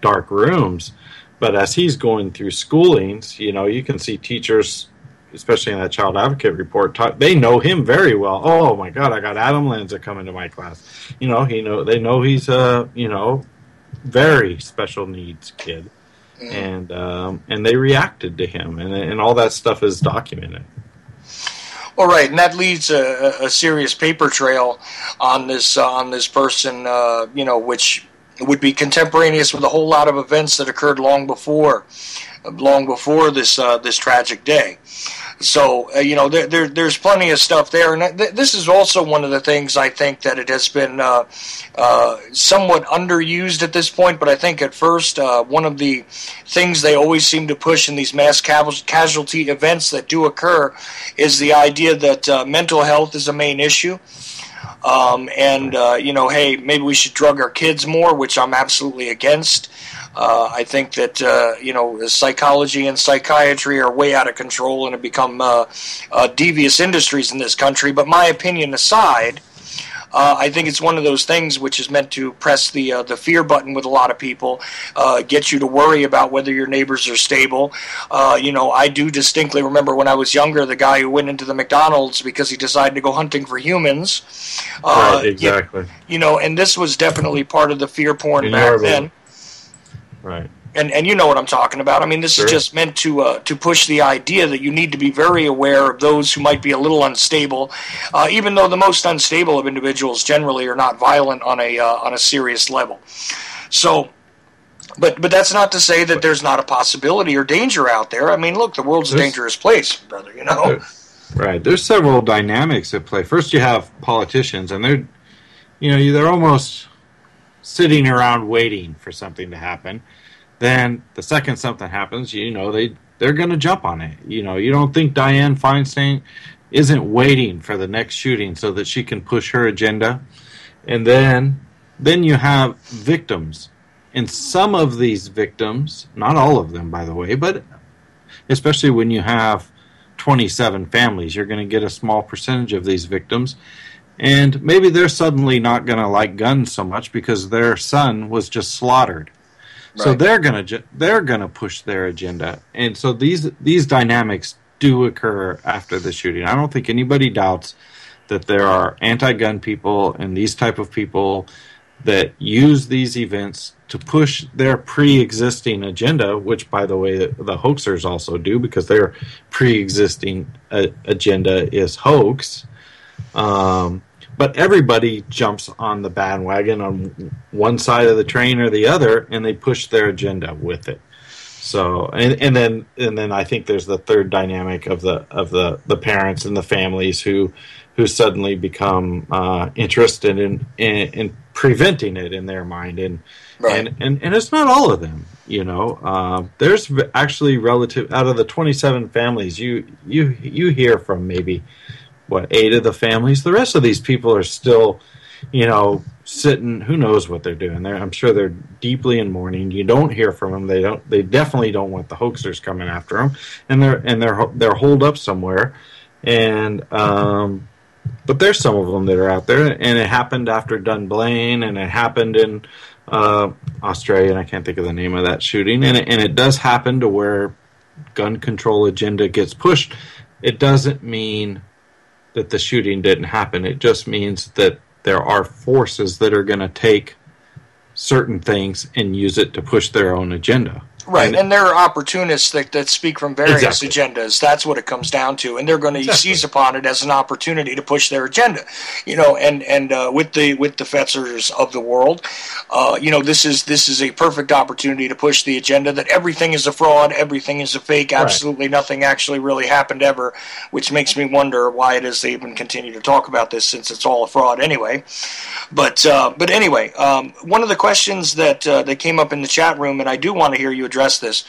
dark rooms. But as he's going through schoolings, you can see teachers, especially in that child advocate report, they know him very well. Oh my God, I got Adam Lanza coming to my class. They know he's a, very special needs kid. And they reacted to him, and all that stuff is documented. All right, and that leads a serious paper trail on this person, which would be contemporaneous with a whole lot of events that occurred long before this tragic day. So, there's plenty of stuff there. And this is also one of the things I think that it has been somewhat underused at this point. But I think at first, one of the things they always seem to push in these mass casualty events that do occur is the idea that mental health is a main issue. Hey, maybe we should drug our kids more, which I'm absolutely against. I think that, psychology and psychiatry are way out of control and have become devious industries in this country. But my opinion aside, I think it's one of those things which is meant to press the fear button with a lot of people, get you to worry about whether your neighbors are stable. I do distinctly remember when I was younger, the guy who went into the McDonald's because he decided to go hunting for humans. Right, exactly. And this was definitely part of the fear porn back then. Right. And you know what I'm talking about. I mean, this is just meant to push the idea that you need to be very aware of those who might be a little unstable, even though the most unstable of individuals generally are not violent on a serious level. So, but that's not to say that there's not a possibility or danger out there. I mean, look, the world's a dangerous place, brother. Right. There's several dynamics at play. First, you have politicians, and they're almost sitting around waiting for something to happen. Then the second something happens, they're going to jump on it. You don't think Dianne Feinstein isn't waiting for the next shooting so that she can push her agenda? And then you have victims. And some of these victims, not all of them, by the way, but especially when you have 27 families, you're going to get a small percentage of these victims. And maybe they're suddenly not going to like guns so much because their son was just slaughtered. Right. So they're gonna push their agenda, and so these dynamics do occur after the shooting. I don't think anybody doubts that there are anti-gun people and these type of people that use these events to push their pre-existing agenda, which, by the way, the hoaxers also do, because their pre-existing agenda is hoax. But everybody jumps on the bandwagon on one side of the train or the other, and they push their agenda with it. So, and then I think there's the third dynamic of the parents and the families who suddenly become interested in preventing it in their mind, and it's not all of them. There's actually out of the 27 families, you hear from maybe 8 of the families. The rest of these people are still, sitting. Who knows what they're doing? I'm sure they're deeply in mourning. You don't hear from them. They definitely don't want the hoaxers coming after them, and they're holed up somewhere. And but there's some of them that are out there, and it happened after Dunblane, and it happened in Australia, and I can't think of the name of that shooting. And it does happen to where gun control agenda gets pushed. It doesn't mean that the shooting didn't happen. It just means that there are forces that are going to take certain things and use it to push their own agenda. Right, and there are opportunists that speak from various agendas. That's what it comes down to, and they're going to seize upon it as an opportunity to push their agenda. And with the Fetzers of the world, this is a perfect opportunity to push the agenda that everything is a fraud, everything is a fake, absolutely nothing actually really happened ever, which makes me wonder why it is they even continue to talk about this, since it's all a fraud anyway. But anyway, one of the questions that came up in the chat room, and I do want to hear you address this.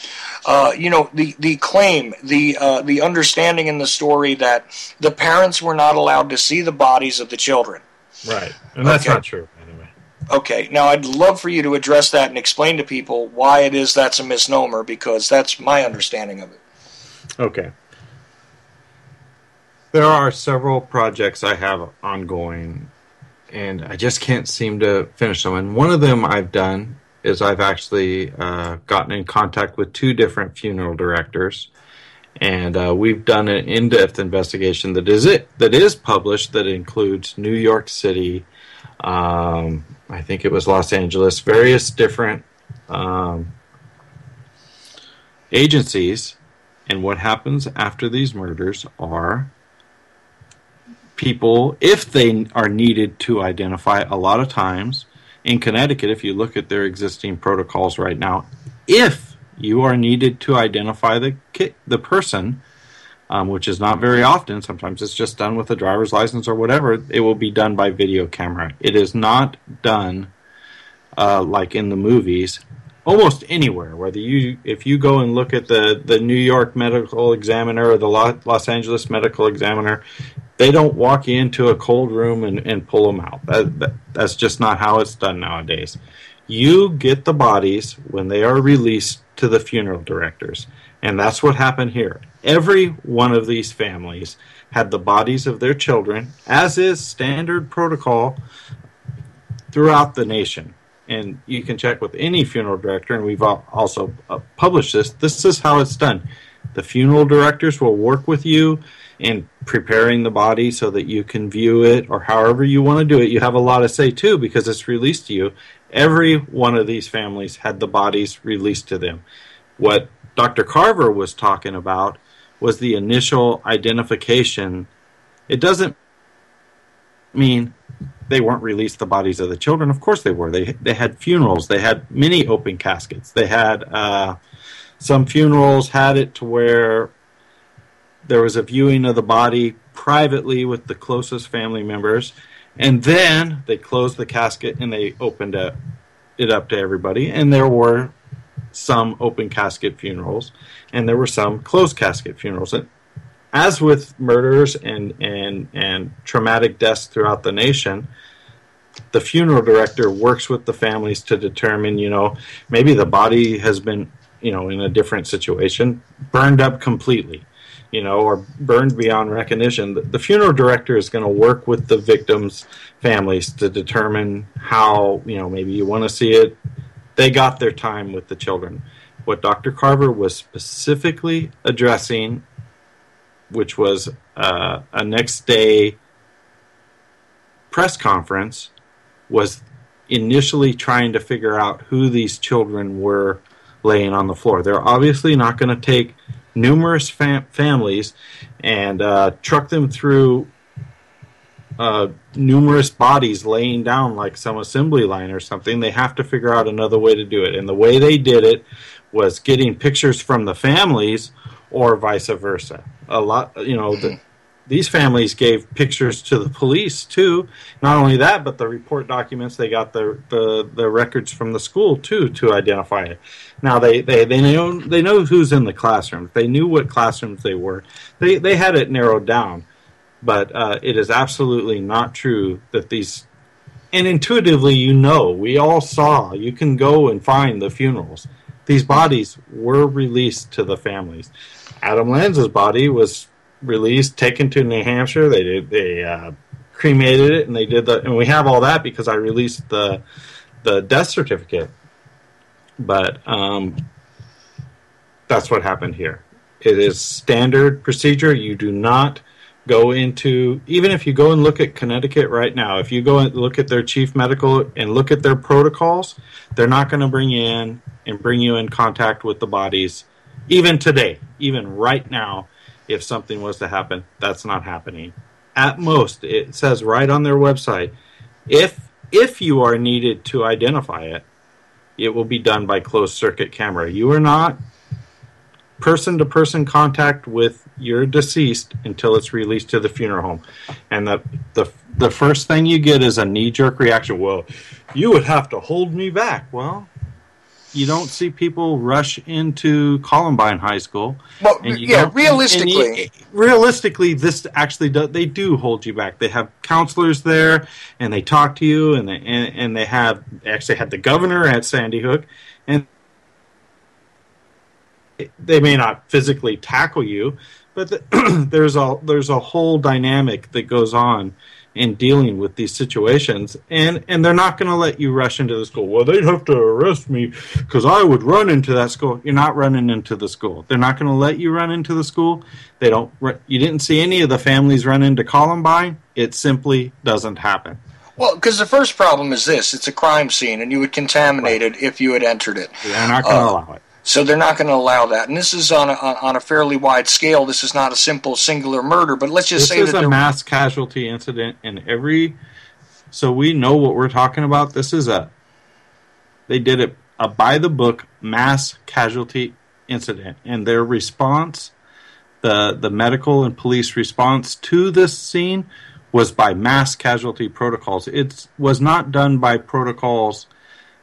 The claim, the understanding in the story that the parents were not allowed to see the bodies of the children. Right, and that's not true, anyway. Okay, now I'd love for you to address that and explain to people why it is that's a misnomer, because that's my understanding of it. Okay. There are several projects I have ongoing, and I just can't seem to finish them. And one of them I've done is I've actually gotten in contact with 2 different funeral directors, and we've done an in-depth investigation that is published, that includes New York City, I think it was Los Angeles, various different agencies. And what happens after these murders are people, if they are needed to identify, a lot of times in Connecticut, if you look at their existing protocols right now, if you are needed to identify the person, which is not very often. Sometimes it's just done with a driver's license or whatever. It will be done by video camera. It is not done like in the movies. Almost anywhere, if you go and look at the New York Medical Examiner or the Los Angeles Medical Examiner, they don't walk you into a cold room and pull them out. That's just not how it's done nowadays. You get the bodies when they are released to the funeral directors, and that's what happened here. Every one of these families had the bodies of their children, as is standard protocol throughout the nation. And you can check with any funeral director, and we've also published this. This is how it's done. The funeral directors will work with you in preparing the body so that you can view it, or however you want to do it. You have a lot of say, too, because it's released to you. Every one of these families had the bodies released to them. What Dr. Carver was talking about was the initial identification. It doesn't mean they weren't released the bodies of the children. Of course they were. They had funerals. They had many open caskets. They had some funerals had it to where there was a viewing of the body privately with the closest family members, and then they closed the casket and they opened it up to everybody. And there were some open casket funerals, and there were some closed casket funerals. And as with murders and traumatic deaths throughout the nation, the funeral director works with the families to determine, maybe the body has been, in a different situation, burned up completely, or burned beyond recognition. The funeral director is going to work with the victims' families to determine how, maybe you want to see it. They got their time with the children. What Dr. Carver was specifically addressing, which was a next day press conference, was initially trying to figure out who these children were laying on the floor. They're obviously not going to take numerous families and truck them through numerous bodies laying down like some assembly line or something. They have to figure out another way to do it. And the way they did it was getting pictures from the families or vice versa. A lot, these families gave pictures to the police too. Not only that, but the report documents, they got the records from the school too to identify it. Now they know who's in the classrooms. They knew what classrooms they were. They had it narrowed down. But it is absolutely not true that these, and intuitively we all saw, you can go and find the funerals. These bodies were released to the families. Adam Lanza's body was released, taken to New Hampshire. They cremated it, and they did and we have all that because I released the death certificate. But that's what happened here. It is standard procedure. You do not go into, even if you go and look at Connecticut right now, if you go and look at their chief medical and look at their protocols, they're not going to bring you in contact with the bodies. Even today, even right now, if something was to happen, that's not happening. At most, it says right on their website, if you are needed to identify it, it will be done by closed circuit camera. You are not person-to-person contact with your deceased until it's released to the funeral home. And the first thing you get is a knee-jerk reaction. Well, you would have to hold me back. Well, you don't see people rush into Columbine High School. Well, realistically, this actually they do hold you back. They have counselors there, and they talk to you, and they actually had the governor at Sandy Hook, and they may not physically tackle you, but there's a whole dynamic that goes on in dealing with these situations, and they're not going to let you rush into the school. Well, they'd have to arrest me because I would run into that school. You're not running into the school. They're not going to let you run into the school. They don't. You didn't see any of the families run into Columbine. It simply doesn't happen. Well, because the first problem is this: it's a crime scene, and you would contaminate it if you had entered it. They're not going to allow it. So they're not going to allow that. And this is on a fairly wide scale. This is not a simple singular murder, but let's just say that this is a mass casualty incident so we know what we're talking about. They did a by the book mass casualty incident, and their response, the medical and police response to this scene was by mass casualty protocols. It was not done by protocols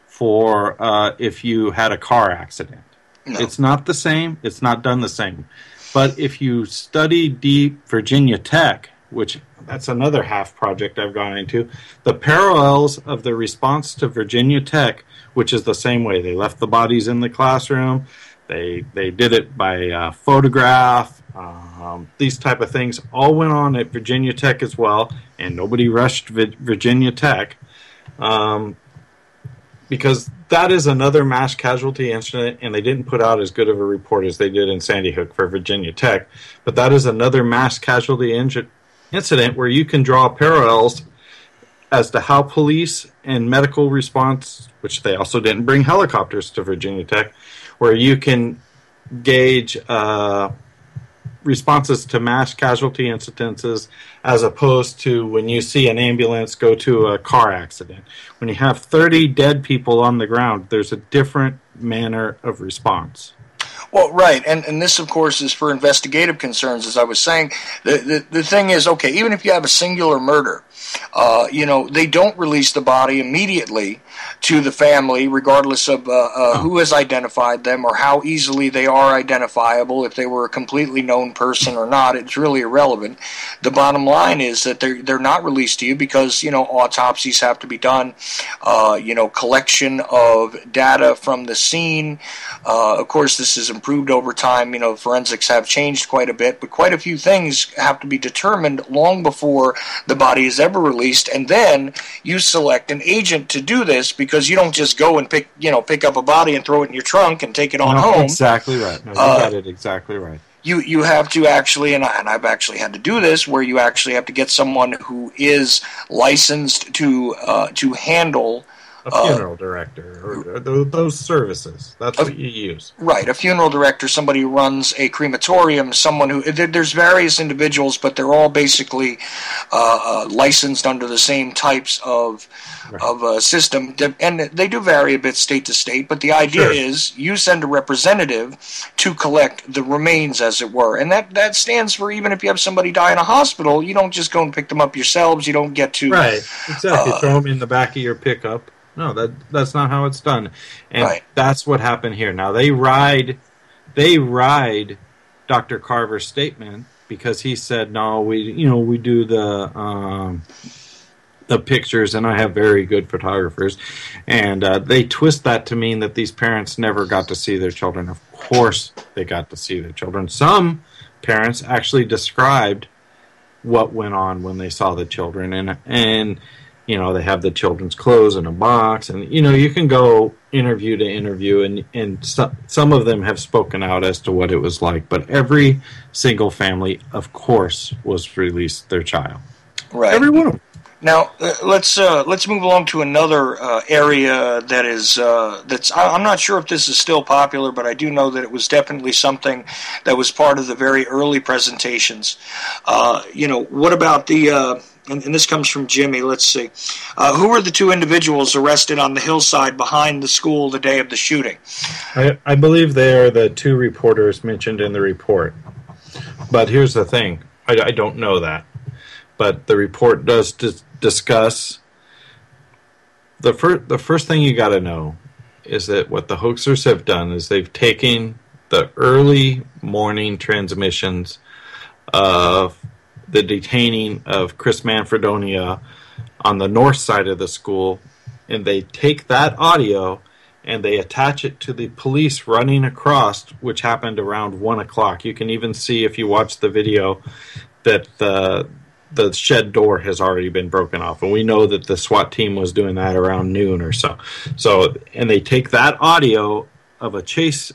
for if you had a car accident. No. It's not the same. It's not done the same. But if you study deep Virginia Tech, which that's another half project I've gone into, the parallels of the response to Virginia Tech, which is the same way. They left the bodies in the classroom. They did it by photograph. These type of things all went on at Virginia Tech as well, and nobody rushed Virginia Tech because that is another mass casualty incident, and they didn't put out as good of a report as they did in Sandy Hook for Virginia Tech. But that is another mass casualty incident where you can draw parallels as to how police and medical response, which they also didn't bring helicopters to Virginia Tech, where you can gauge responses to mass casualty incidences as opposed to when you see an ambulance go to a car accident. When you have 30 dead people on the ground, there's a different manner of response. Well, right, and this, of course, is for investigative concerns, as I was saying. The thing is, okay, even if you have a singular murder, they don't release the body immediately to the family, regardless of who has identified them or how easily they are identifiable, if they were a completely known person or not. It's really irrelevant. The bottom line is that they're not released to you because, autopsies have to be done, collection of data from the scene. Of course, this is improved over time. Forensics have changed quite a bit, but quite a few things have to be determined long before the body is ever released, and then you select an agent to do this because you don't just go and pick up a body and throw it in your trunk and take it on home. Exactly right. No, you got it exactly right. You have to actually, and I've actually had to do this, where you actually have to get someone who is licensed to handle a funeral director, or those services. That's what you use. Right, a funeral director, somebody who runs a crematorium, someone who... There's various individuals, but they're all basically licensed under the same types of system. And they do vary a bit state to state, but the idea is you send a representative to collect the remains, as it were. And that stands for even if you have somebody die in a hospital, you don't just go and pick them up yourselves. You don't get to... Right, exactly. Throw them in the back of your pickup. No, that's not how it's done, and that's what happened here. Now they ride Dr. Carver's statement because he said, "No, we do the pictures, and I have very good photographers," and they twist that to mean that these parents never got to see their children. Of course, they got to see their children. Some parents actually described what went on when they saw the children, and. They have the children's clothes in a box, and you can go interview to interview, and some of them have spoken out as to what it was like. But every single family, of course, was released their child. Right. Every one of them. Now let's move along to another area that is that's I'm not sure if this is still popular, but I do know that it was definitely something that was part of the very early presentations. What about the and this comes from Jimmy. Let's see. Who were the two individuals arrested on the hillside behind the school the day of the shooting? I believe they are the two reporters mentioned in the report. But here's the thing. I don't know that. But the report does discuss... The first thing you got to know is that what the hoaxers have done is they've taken the early morning transmissions of the detaining of Chris Manfredonia on the north side of the school, and they take that audio and they attach it to the police running across, which happened around 1 o'clock. You can even see, if you watch the video, that the shed door has already been broken off, and we know that the SWAT team was doing that around noon or so. And they take that audio of a chase,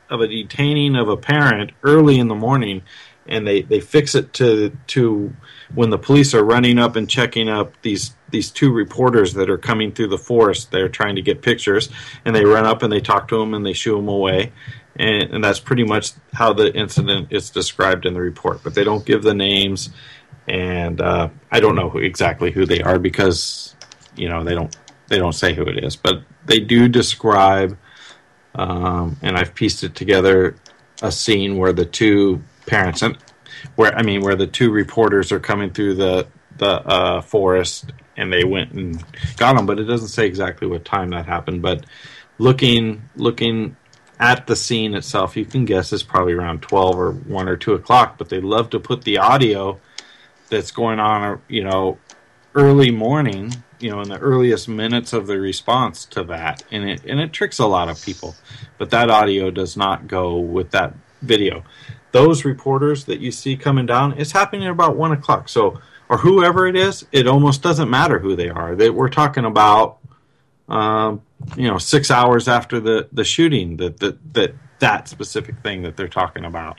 of a detaining of a parent early in the morning, and they fix it to when the police are running up and checking up these two reporters that are coming through the forest. They're trying to get pictures, and they run up and they talk to them and they shoo them away. And that's pretty much how the incident is described in the report. But they don't give the names, and I don't know exactly who they are because they don't say who it is. But they do describe, and I've pieced it together, a scene where the two parents, and where the two reporters are coming through the forest, and they went and got them, but it doesn't say exactly what time that happened. But looking at the scene itself, you can guess it's probably around 12 or 1 or 2 o'clock. But they love to put the audio that's going on, early morning, in the earliest minutes of the response to that, and it tricks a lot of people. But that audio does not go with that video. Those reporters that you see coming down, it's happening at about 1 o'clock. So, or whoever it is, it almost doesn't matter who they are. We're talking about, 6 hours after the shooting, that specific thing that they're talking about.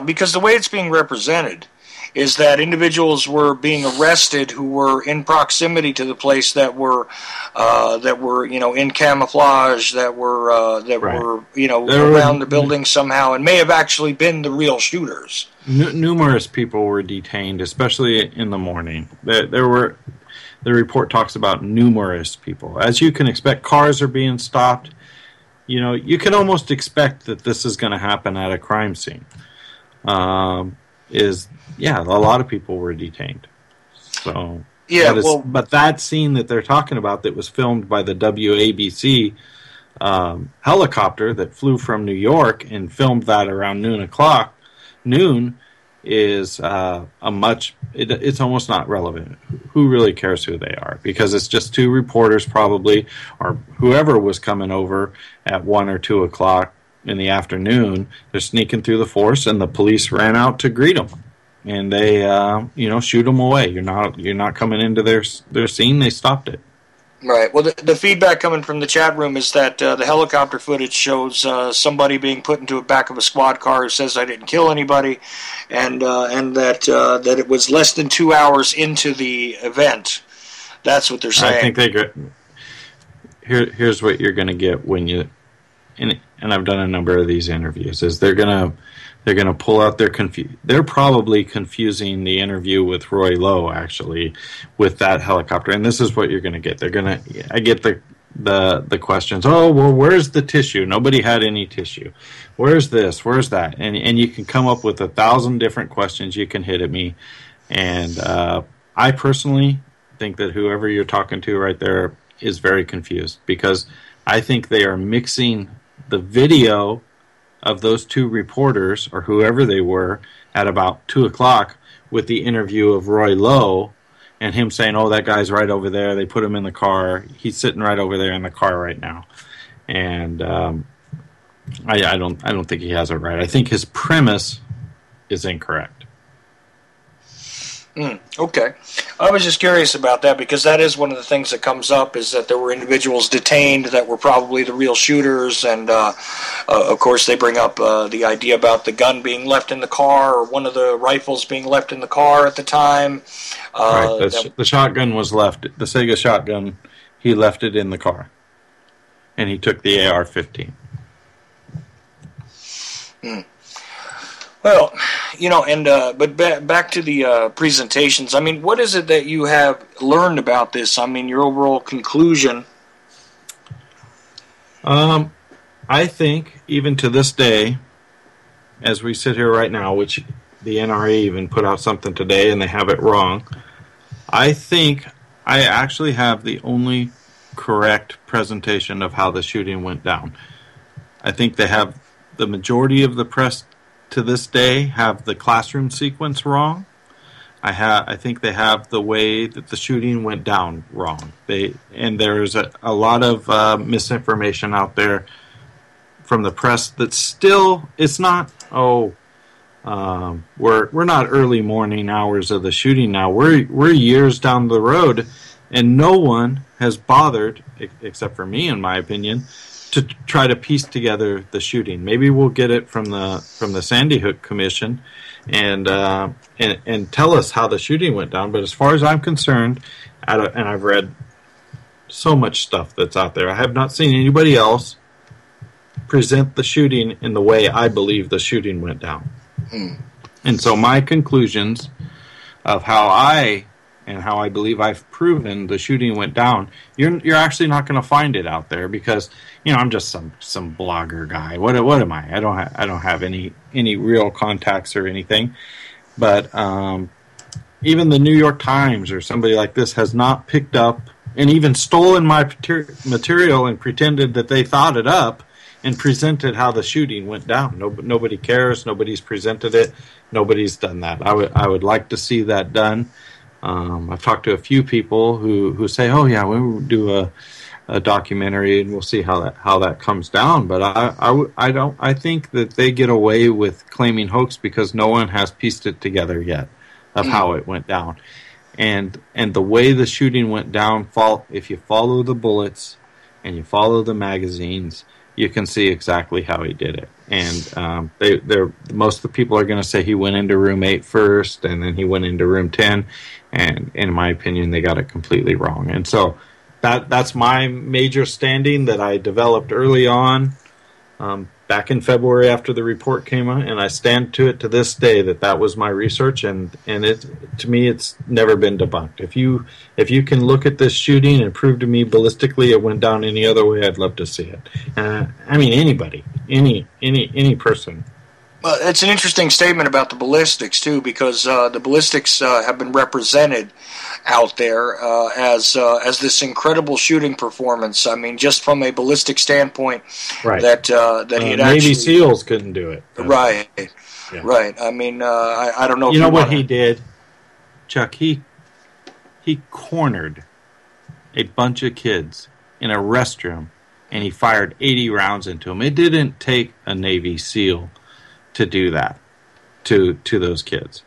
Because the way it's being represented is that individuals were being arrested who were in proximity to the place that were in camouflage, that were around the building somehow, and may have actually been the real shooters. Numerous people were detained, especially in the morning. The report talks about numerous people. As you can expect, cars are being stopped. You can almost expect that this is going to happen at a crime scene. A lot of people were detained. So but that scene that they're talking about, that was filmed by the WABC helicopter that flew from New York and filmed that around noon, is it's almost not relevant. Who really cares who they are? Because it's just two reporters probably, or whoever was coming over at 1 or 2 o'clock in the afternoon. They're sneaking through the forest, and the police ran out to greet them, and they shoot them away. You're not coming into their scene. They stopped it. Right. Well, the feedback coming from the chat room is that the helicopter footage shows somebody being put into the back of a squad car who says, "I didn't kill anybody," and that it was less than 2 hours into the event. That's what they're saying. I think here's what you're going to get when you, and I've done a number of these interviews, is they're going to pull out they're probably confusing the interview with Roy Lowe, actually, with that helicopter. And this is what you're going to get. I get the questions. Oh, well, where's the tissue? Nobody had any tissue. Where's this? Where's that? And you can come up with 1,000 different questions you can hit at me. And I personally think that whoever you're talking to right there is very confused, because I think they are mixing the video of those two reporters, or whoever they were, at about 2 o'clock with the interview of Roy Lowe, and him saying, "Oh, that guy's right over there. They put him in the car. He's sitting right over there in the car right now." And I don't think he has it right. I think his premise is incorrect. Okay. I was just curious about that, because that is one of the things that comes up, is that there were individuals detained that were probably the real shooters, and of course they bring up the idea about the gun being left in the car, or one of the rifles being left in the car at the time. Right, the shotgun was left, the Sega shotgun, he left it in the car, and he took the AR-15. Well, but back to the presentations. I mean, what is it that you have learned about this? I mean, your overall conclusion. I think, even to this day, as we sit here right now, which the NRA even put out something today and they have it wrong, I think I actually have the only correct presentation of how the shooting went down. I think they have the majority of the press to this day have the classroom sequence wrong. I think they have the way that the shooting went down wrong. And there's a lot of misinformation out there from the press that still, it's not, we're not early morning hours of the shooting now. We're years down the road, and no one has bothered, except for me, in my opinion, to try to piece together the shooting. Maybe we'll get it from the Sandy Hook Commission and tell us how the shooting went down. But as far as I'm concerned, and I've read so much stuff that's out there, I have not seen anybody else present the shooting in the way I believe the shooting went down. And so my conclusions of how I and how I believe I've proven the shooting went down, you're actually not going to find it out there because, you know, I'm just some blogger guy. What am I? I don't have any real contacts or anything. But even the New York Times or somebody like this has not picked up and even stolen my material and pretended that they thought it up and presented how the shooting went down. Nobody cares. Nobody's presented it. Nobody's done that. I would like to see that done. I've talked to a few people who say, "Oh yeah, we'll do a documentary and we'll see how that comes down." But I think that they get away with claiming hoax because no one has pieced it together yet of how it went down. And the way the shooting went down, if you follow the bullets and you follow the magazines, you can see exactly how he did it. And most of the people are going to say he went into room 8 first, and then he went into room 10. And in my opinion, they got it completely wrong. And so that's my major standing that I developed early on, back in February after the report came out, and I stand to it to this day that was my research, and it, to me, it's never been debunked. If you can look at this shooting and prove to me ballistically it went down any other way, I'd love to see it. I mean, anybody, any person. Well, it's an interesting statement about the ballistics too, because the ballistics have been represented out there as this incredible shooting performance. I mean, just from a ballistic standpoint, right. that he had Navy actually, SEALs couldn't do it. Right, yeah. Right. I mean, I don't know. You know what he did, Chuck? He cornered a bunch of kids in a restroom, and he fired 80 rounds into them. It didn't take a Navy SEAL to do that to those kids.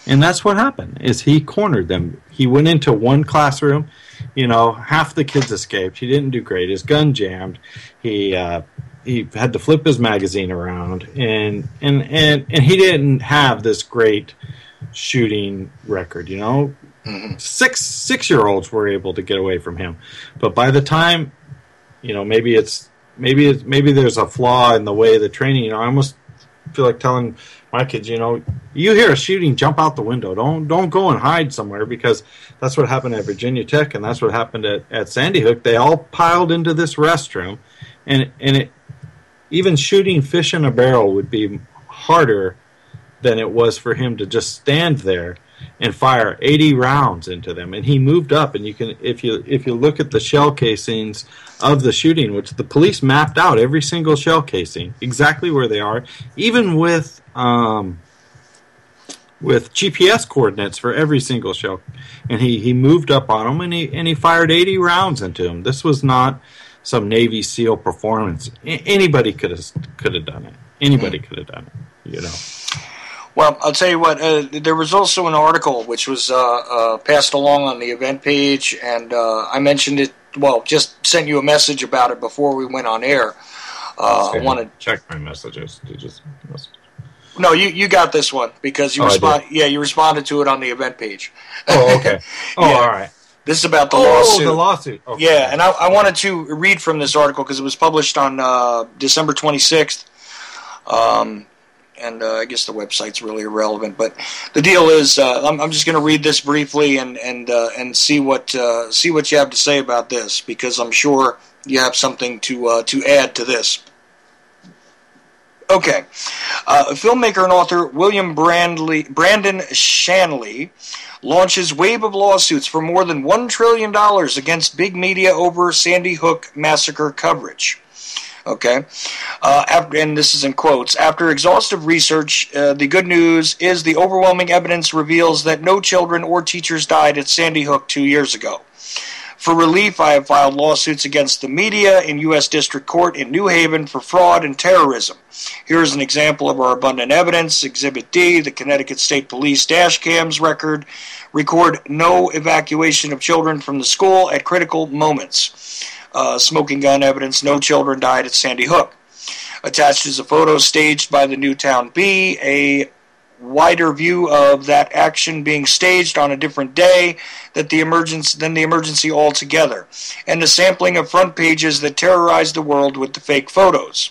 And that's what happened, is he cornered them. He went into one classroom, you know, half the kids escaped. He didn't do great. His gun jammed. He had to flip his magazine around, and he didn't have this great shooting record, you know. Mm-hmm. Six-year-olds were able to get away from him. But by the time, you know, maybe there's a flaw in the way the training, you know, I almost feel like telling my kids, you know, you hear a shooting, jump out the window. Don't go and hide somewhere, because that's what happened at Virginia Tech, and that's what happened at Sandy Hook. They all piled into this restroom, and it, even shooting fish in a barrel would be harder than it was for him to just stand there and fire 80 rounds into them. And he moved up, and you can, if you look at the shell casings of the shooting, which the police mapped out every single shell casing, exactly where they are, even with GPS coordinates for every single shell. And he moved up on them, and he fired 80 rounds into them. This was not some Navy SEAL performance. Anybody could have done it. Anybody could have done it, you know. Well, I'll tell you what, there was also an article which was passed along on the event page, and I mentioned it, well, just sent you a message about it before we went on air. I want to check my messages. No, you got this one, because you you responded to it on the event page. Oh, okay. Oh, yeah. All right. This is about the lawsuit. Oh, the lawsuit. Okay. Yeah, and I wanted to read from this article because it was published on December 26th. And I guess the website's really irrelevant, but the deal is, I'm just going to read this briefly and see what you have to say about this, because I'm sure you have something to add to this. Okay, filmmaker and author William Brandon Shanley launches wave of lawsuits for more than $1 trillion against big media over Sandy Hook massacre coverage. Okay, and this is in quotes. After exhaustive research, the good news is the overwhelming evidence reveals that no children or teachers died at Sandy Hook 2 years ago. For relief, I have filed lawsuits against the media in U.S. District Court in New Haven for fraud and terrorism. Here is an example of our abundant evidence. Exhibit D, the Connecticut State Police dash cams record no evacuation of children from the school at critical moments. Smoking gun evidence, no children died at Sandy Hook. Attached is a photo staged by the Newtown Bee, a wider view of that action being staged on a different day than the emergency altogether, and a sampling of front pages that terrorized the world with the fake photos.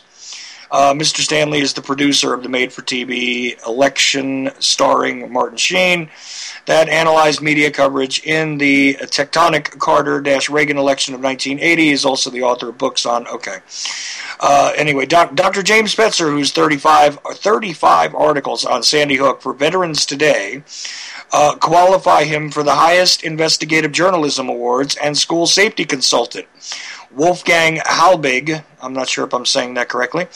Mr. Stanley is the producer of the made-for-TV Election starring Martin Sheen that analyzed media coverage in the tectonic Carter-Reagan election of 1980. He's also the author of books on... Okay. Anyway, Dr. James Spencer, who's 35 articles on Sandy Hook for Veterans Today, qualify him for the highest investigative journalism awards and school safety consultant. Wolfgang Halbig, I'm not sure if I'm saying that correctly,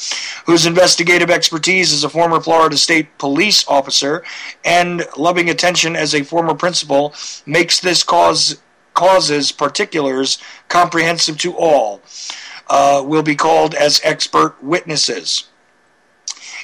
whose investigative expertise as a former Florida State police officer and loving attention as a former principal makes this cause's particulars comprehensive to all, will be called as expert witnesses.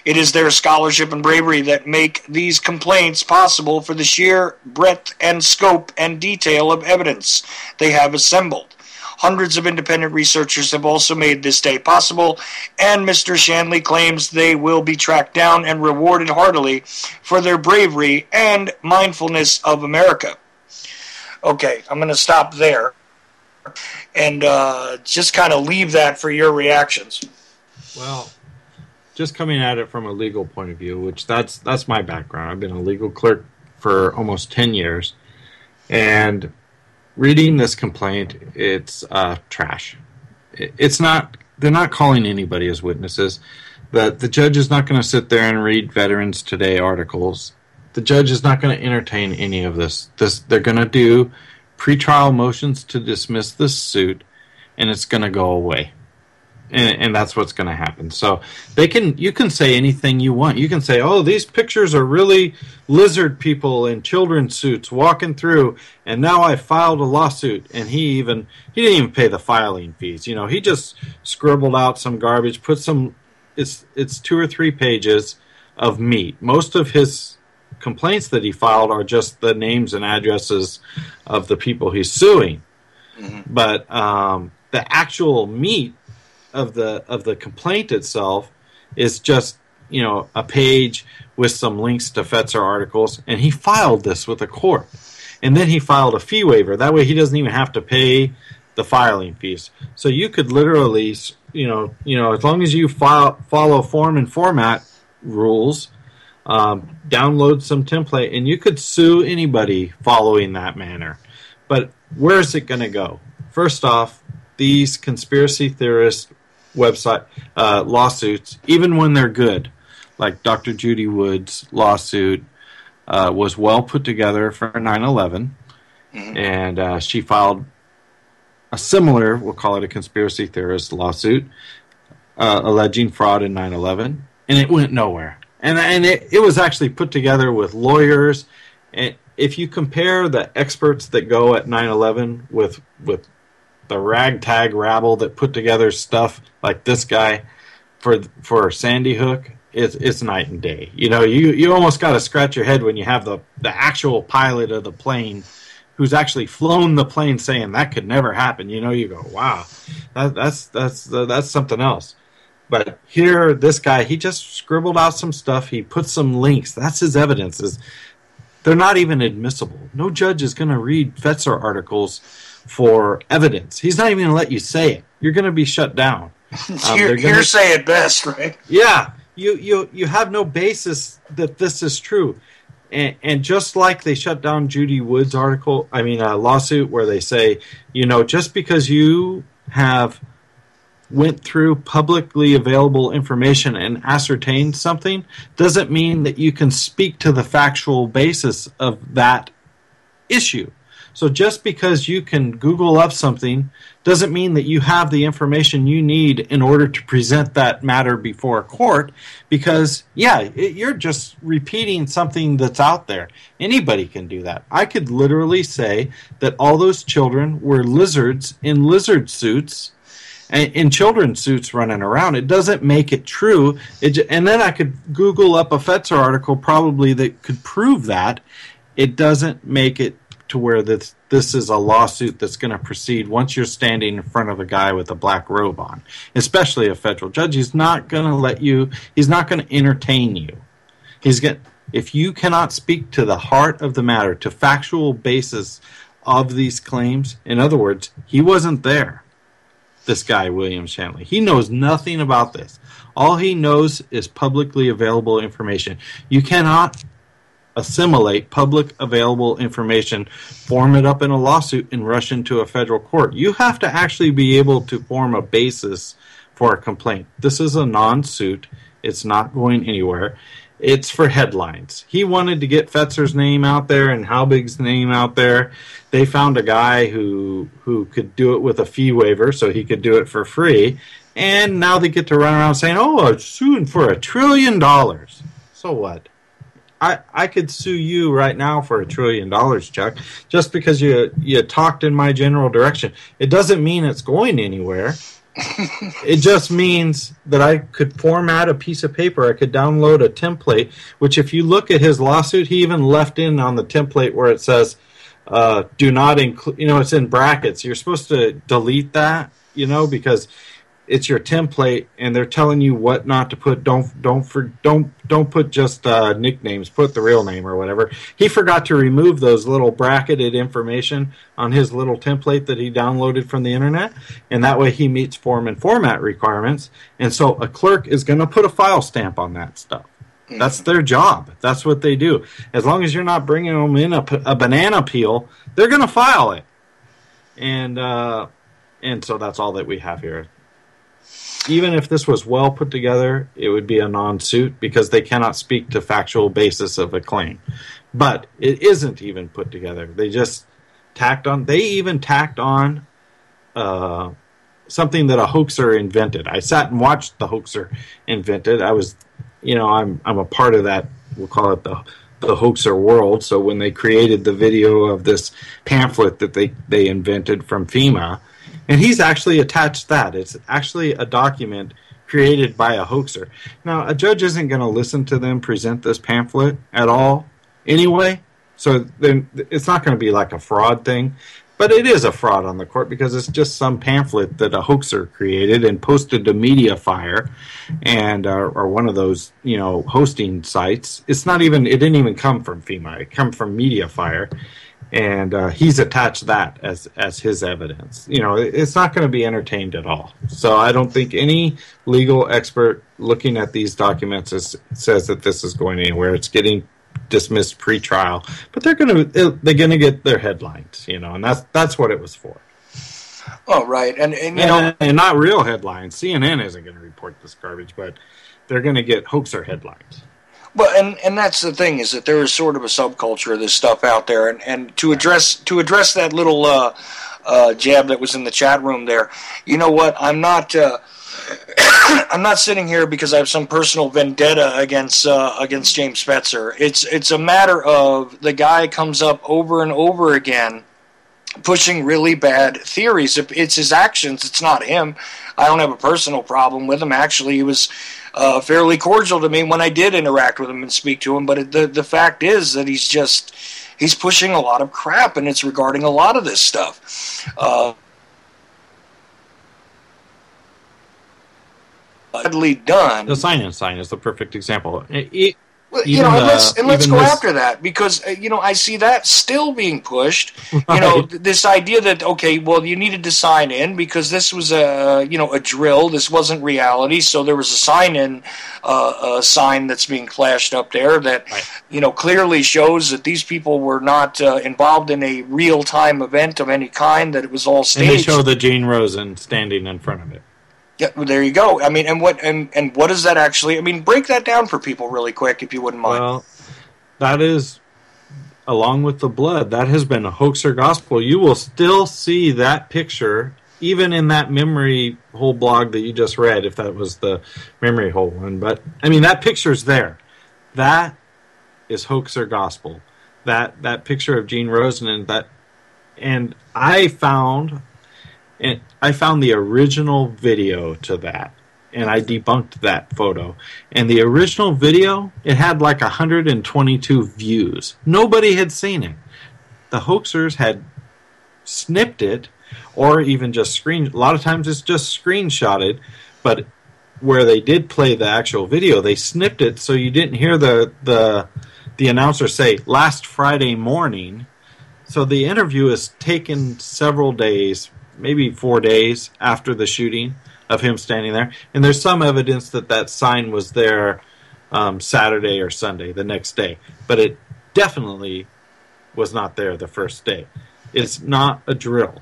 It is their scholarship and bravery that make these complaints possible for the sheer breadth and scope and detail of evidence they have assembled. Hundreds of independent researchers have also made this day possible, and Mr. Shanley claims they will be tracked down and rewarded heartily for their bravery and mindfulness of America. Okay, I'm going to stop there and just kind of leave that for your reactions. Well, just coming at it from a legal point of view, which that's my background. I've been a legal clerk for almost 10 years, and reading this complaint, it's trash. It's not. They're not calling anybody as witnesses. The judge is not going to sit there and read Veterans Today articles. The judge is not going to entertain any of this. They're going to do pretrial motions to dismiss this suit, and it's going to go away. And that's what's going to happen. So you can say anything you want. You can say, oh, these pictures are really lizard people in children's suits walking through, and now I filed a lawsuit. And he didn't even pay the filing fees. He just scribbled out some garbage, put some. It's 2 or 3 pages of meat. Most of his complaints that he filed are just the names and addresses of the people he's suing. Mm-hmm. But the actual meat of the complaint itself is just a page with some links to Fetzer articles, and he filed this with the court, and then he filed a fee waiver. That way, he doesn't even have to pay the filing fees. So you could literally, as long as you follow form and format rules, download some template, and you could sue anybody following that manner. But where is it going to go? First off, these conspiracy theorist lawsuits, even when they're good, like Dr. Judy Wood's lawsuit was well put together for 9/11, mm-hmm. and she filed a similar, we'll call it a conspiracy theorist lawsuit, alleging fraud in 9/11, and it went nowhere. And it was actually put together with lawyers. And if you compare the experts that go at 9/11 with the ragtag rabble that put together stuff like this guy for Sandy Hook, it's night and day. You almost got to scratch your head when you have the actual pilot of the plane who's actually flown the plane saying that could never happen. You go, wow, that's something else. But here, this guy, he just scribbled out some stuff. He put some links. That's his evidence. They're not even admissible. No judge is going to read Fetzer articles for evidence. He's not even going to let you say it. You're going to be shut down. Hearsay at best, right? Yeah. You have no basis that this is true. And just like they shut down Judy Wood's lawsuit where they say, just because you have went through publicly available information and ascertained something doesn't mean that you can speak to the factual basis of that issue. So just because you can Google up something doesn't mean that you have the information you need in order to present that matter before a court, because, you're just repeating something that's out there. Anybody can do that. I could literally say that all those children were lizards in lizard suits and in children's suits running around. It doesn't make it true. And then I could Google up a Fetzer article probably that could prove that. It doesn't make it to where this is a lawsuit that's going to proceed once you're standing in front of a guy with a black robe on, especially a federal judge. He's not going to let you, he's not going to entertain you. If you cannot speak to the heart of the matter, to factual basis of these claims, in other words, he wasn't there. this guy, William Shanley. He knows nothing about this. All he knows is publicly available information. You cannot assimilate public available information, form it up in a lawsuit, and rush into a federal court. You have to actually be able to form a basis for a complaint. This is a non-suit. It's not going anywhere. It's for headlines. He wanted to get Fetzer's name out there and Halbig's name out there. They found a guy who could do it with a fee waiver, so he could do it for free. And now they get to run around saying, "Oh, I'm suing for $1 trillion." So what? I could sue you right now for $1 trillion, Chuck, just because you talked in my general direction. It doesn't mean it's going anywhere. It just means that I could format a piece of paper. I could download a template, which if you look at his lawsuit, he even left in on the template where it says, do not include, it's in brackets. You're supposed to delete that, because it's your template and they're telling you what not to put. Don't put just nicknames, put the real name or whatever. He forgot to remove those little bracketed information on his little template that he downloaded from the internet, and that way he meets form and format requirements. And so a clerk is going to put a file stamp on that stuff. That's their job. That's what they do. As long as you're not bringing them in a banana peel, they're going to file it. And so that's all that we have here. Even if this was well put together, it would be a non-suit because they cannot speak to factual basis of a claim. But it isn't even put together. They just tacked on. They even tacked on something that a hoaxer invented. I sat and watched the hoaxer invented. I was, I'm a part of that. We'll call it the hoaxer world. So when they created the video of this pamphlet that they invented from FEMA. And he's actually attached that. It's actually a document created by a hoaxer. Now, a judge isn't going to listen to them present this pamphlet at all anyway, so then it's not going to be like a fraud thing. But it is a fraud on the court because it's just some pamphlet that a hoaxer created and posted to Mediafire and or one of those, hosting sites. It didn't even come from FEMA. It came from Mediafire. And he's attached that as his evidence. It's not going to be entertained at all. So I don't think any legal expert looking at these documents says that this is going anywhere. It's getting dismissed pre-trial, but they're going to get their headlines, and that's what it was for. Oh, right, and and not real headlines. CNN isn't going to report this garbage, but they're going to get hoaxer headlines. Well, and that's the thing, is that there is sort of a subculture of this stuff out there, and to address that little jab that was in the chat room there, you know what? I'm not sitting here because I have some personal vendetta against James Fetzer. It's a matter of the guy comes up over and over again pushing really bad theories. It's his actions, it's not him. I don't have a personal problem with him. Actually, he was fairly cordial to me when I did interact with him and speak to him. But the fact is that he's pushing a lot of crap, and it's regarding a lot of this stuff. Badly done. The sign is the perfect example. Let's go after that, because I see that still being pushed. Right. This idea that you needed to sign in because this was a drill. This wasn't reality, so there was a sign that's being flashed up there that right. Clearly shows that these people were not involved in a real time event of any kind. That it was all staged. And they show the Gene Rosen standing in front of it. Yeah, well, there you go. I mean, and what does that actually? I mean, break that down for people really quick, if you wouldn't mind. Well, that is, along with the blood, that has been a hoaxer gospel. You will still see that picture, even in that memory hole blog that you just read, if that was the memory hole one. But I mean, that picture's there. That is hoaxer gospel. That picture of Gene Rosen and I found the original video to that, and I debunked that photo. And the original video, it had like 122 views. Nobody had seen it. The hoaxers had snipped it, or even just a lot of times it's just screenshotted, but where they did play the actual video, they snipped it so you didn't hear the announcer say, "last Friday morning." So the interview is taken several days, maybe 4 days after the shooting of him standing there. And there's some evidence that that sign was there Saturday or Sunday, the next day. But it definitely was not there the first day. It's not a drill.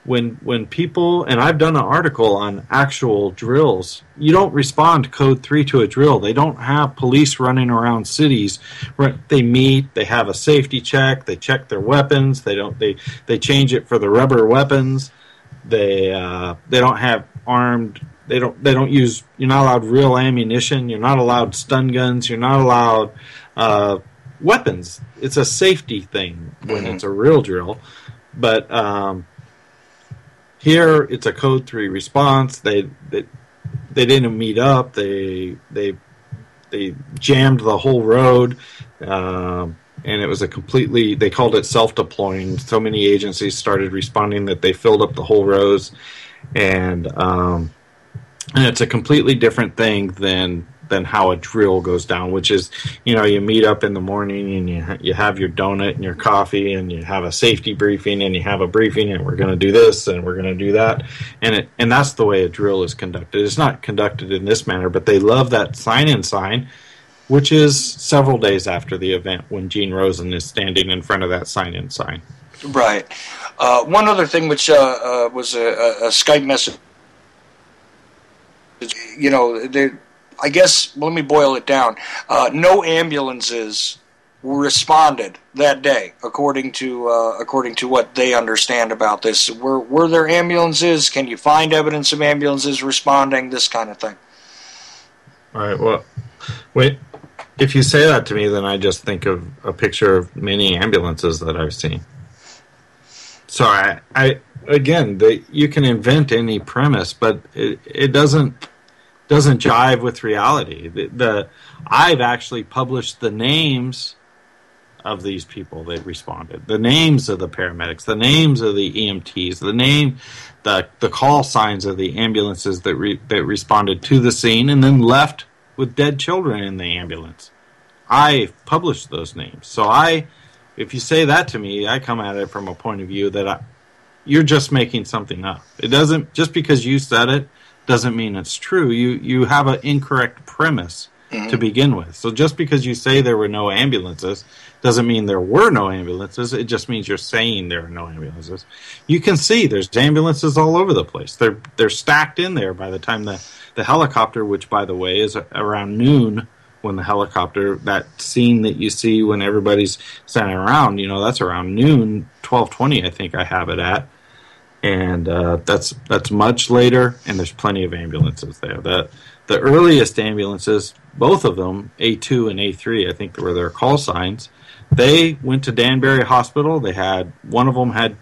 When people, and I've done an article on actual drills, you don't respond code 3 to a drill. They don't have police running around cities. They meet, they have a safety check, they check their weapons, they change it for the rubber weapons. They don't have armed, they don't use, you're not allowed real ammunition, you're not allowed stun guns, you're not allowed weapons. It's a safety thing when it's a real drill. But here, it's a code 3 response. They didn't meet up. They jammed the whole road, and it was a completely. They called it self-deploying. So many agencies started responding that they filled up the whole roads, and it's a completely different thing than how a drill goes down, which is, you meet up in the morning and you have your donut and your coffee and you have a safety briefing and you have a briefing and we're going to do this and we're going to do that. And that's the way a drill is conducted. It's not conducted in this manner, but they love that sign, which is several days after the event when Gene Rosen is standing in front of that sign. Right. One other thing which was a Skype message, I guess, let me boil it down. No ambulances responded that day, according to what they understand about this. Were there ambulances? Can you find evidence of ambulances responding? This kind of thing. All right. Well, wait. If you say that to me, then I just think of a picture of many ambulances that I've seen. So I again, you can invent any premise, but it doesn't jive with reality. I've actually published the names of these people that responded, the names of the paramedics, the names of the EMTs, the call signs of the ambulances that responded to the scene and then left with dead children in the ambulance. I published those names. So if you say that to me, I come at it from a point of view that you're just making something up. It doesn't, just because you said it, doesn't mean it's true. You have an incorrect premise to begin with. So just because you say there were no ambulances doesn't mean there were no ambulances. It just means you're saying there are no ambulances. You can see there's ambulances all over the place. They're stacked in there by the time the helicopter, which by the way is around noon when the helicopter, that scene that you see when everybody's standing around, that's around noon, 12:20 I think I have it at. And that's much later, and there's plenty of ambulances there. The earliest ambulances, both of them, A2 and A3, I think were their call signs. They went to Danbury Hospital. One of them had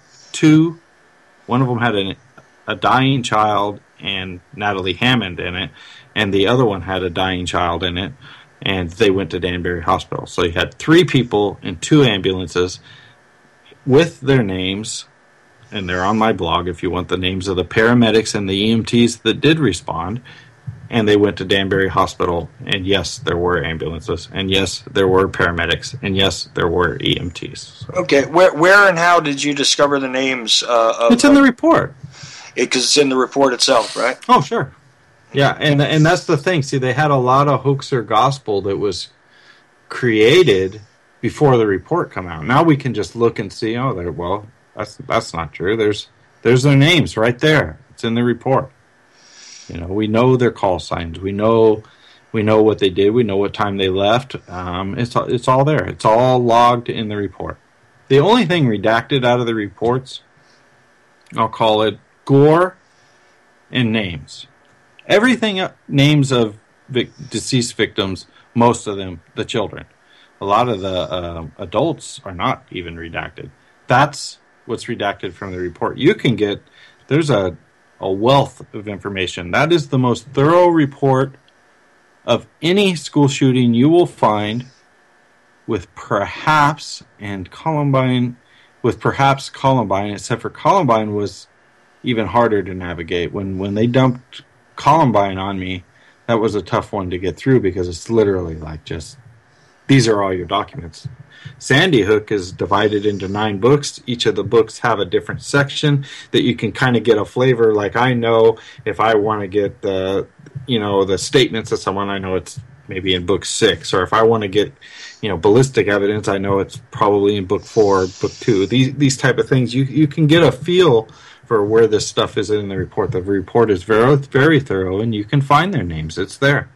a dying child and Natalie Hammond in it, and the other one had a dying child in it, and they went to Danbury Hospital. So you had 3 people in 2 ambulances with their names. And they're on my blog if you want the names of the paramedics and the EMTs that did respond. And they went to Danbury Hospital. And yes, there were ambulances. And yes, there were paramedics. And yes, there were EMTs. So. Okay, where and how did you discover the names? It's in the report. Because it's in the report itself, right? Oh, sure. Yeah, and that's the thing. See, they had a lot of hoaxer gospel that was created before the report come out. Now we can just look and see, that's not true. There's their names right there. It's in the report. We know their call signs. We know what they did. We know what time they left. It's all there. It's all logged in the report. The only thing redacted out of the reports, I'll call it gore and names. Everything names of deceased victims. Most of them, the children. A lot of the adults are not even redacted. That's what's redacted from the report. There's a wealth of information. That is the most thorough report of any school shooting you will find, with perhaps Columbine, except for Columbine was even harder to navigate. When they dumped Columbine on me, that was a tough one to get through because it's literally like just these are all your documents. Sandy Hook is divided into 9 books. Each of the books have a different section that you can kind of get a flavor. Like, I know if I want to get the statements of someone, I know it's maybe in book 6. Or if I want to get, ballistic evidence, I know it's probably in book 4, book 2. These type of things, you can get a feel for where this stuff is in the report. The report is very, very thorough, and you can find their names. It's there.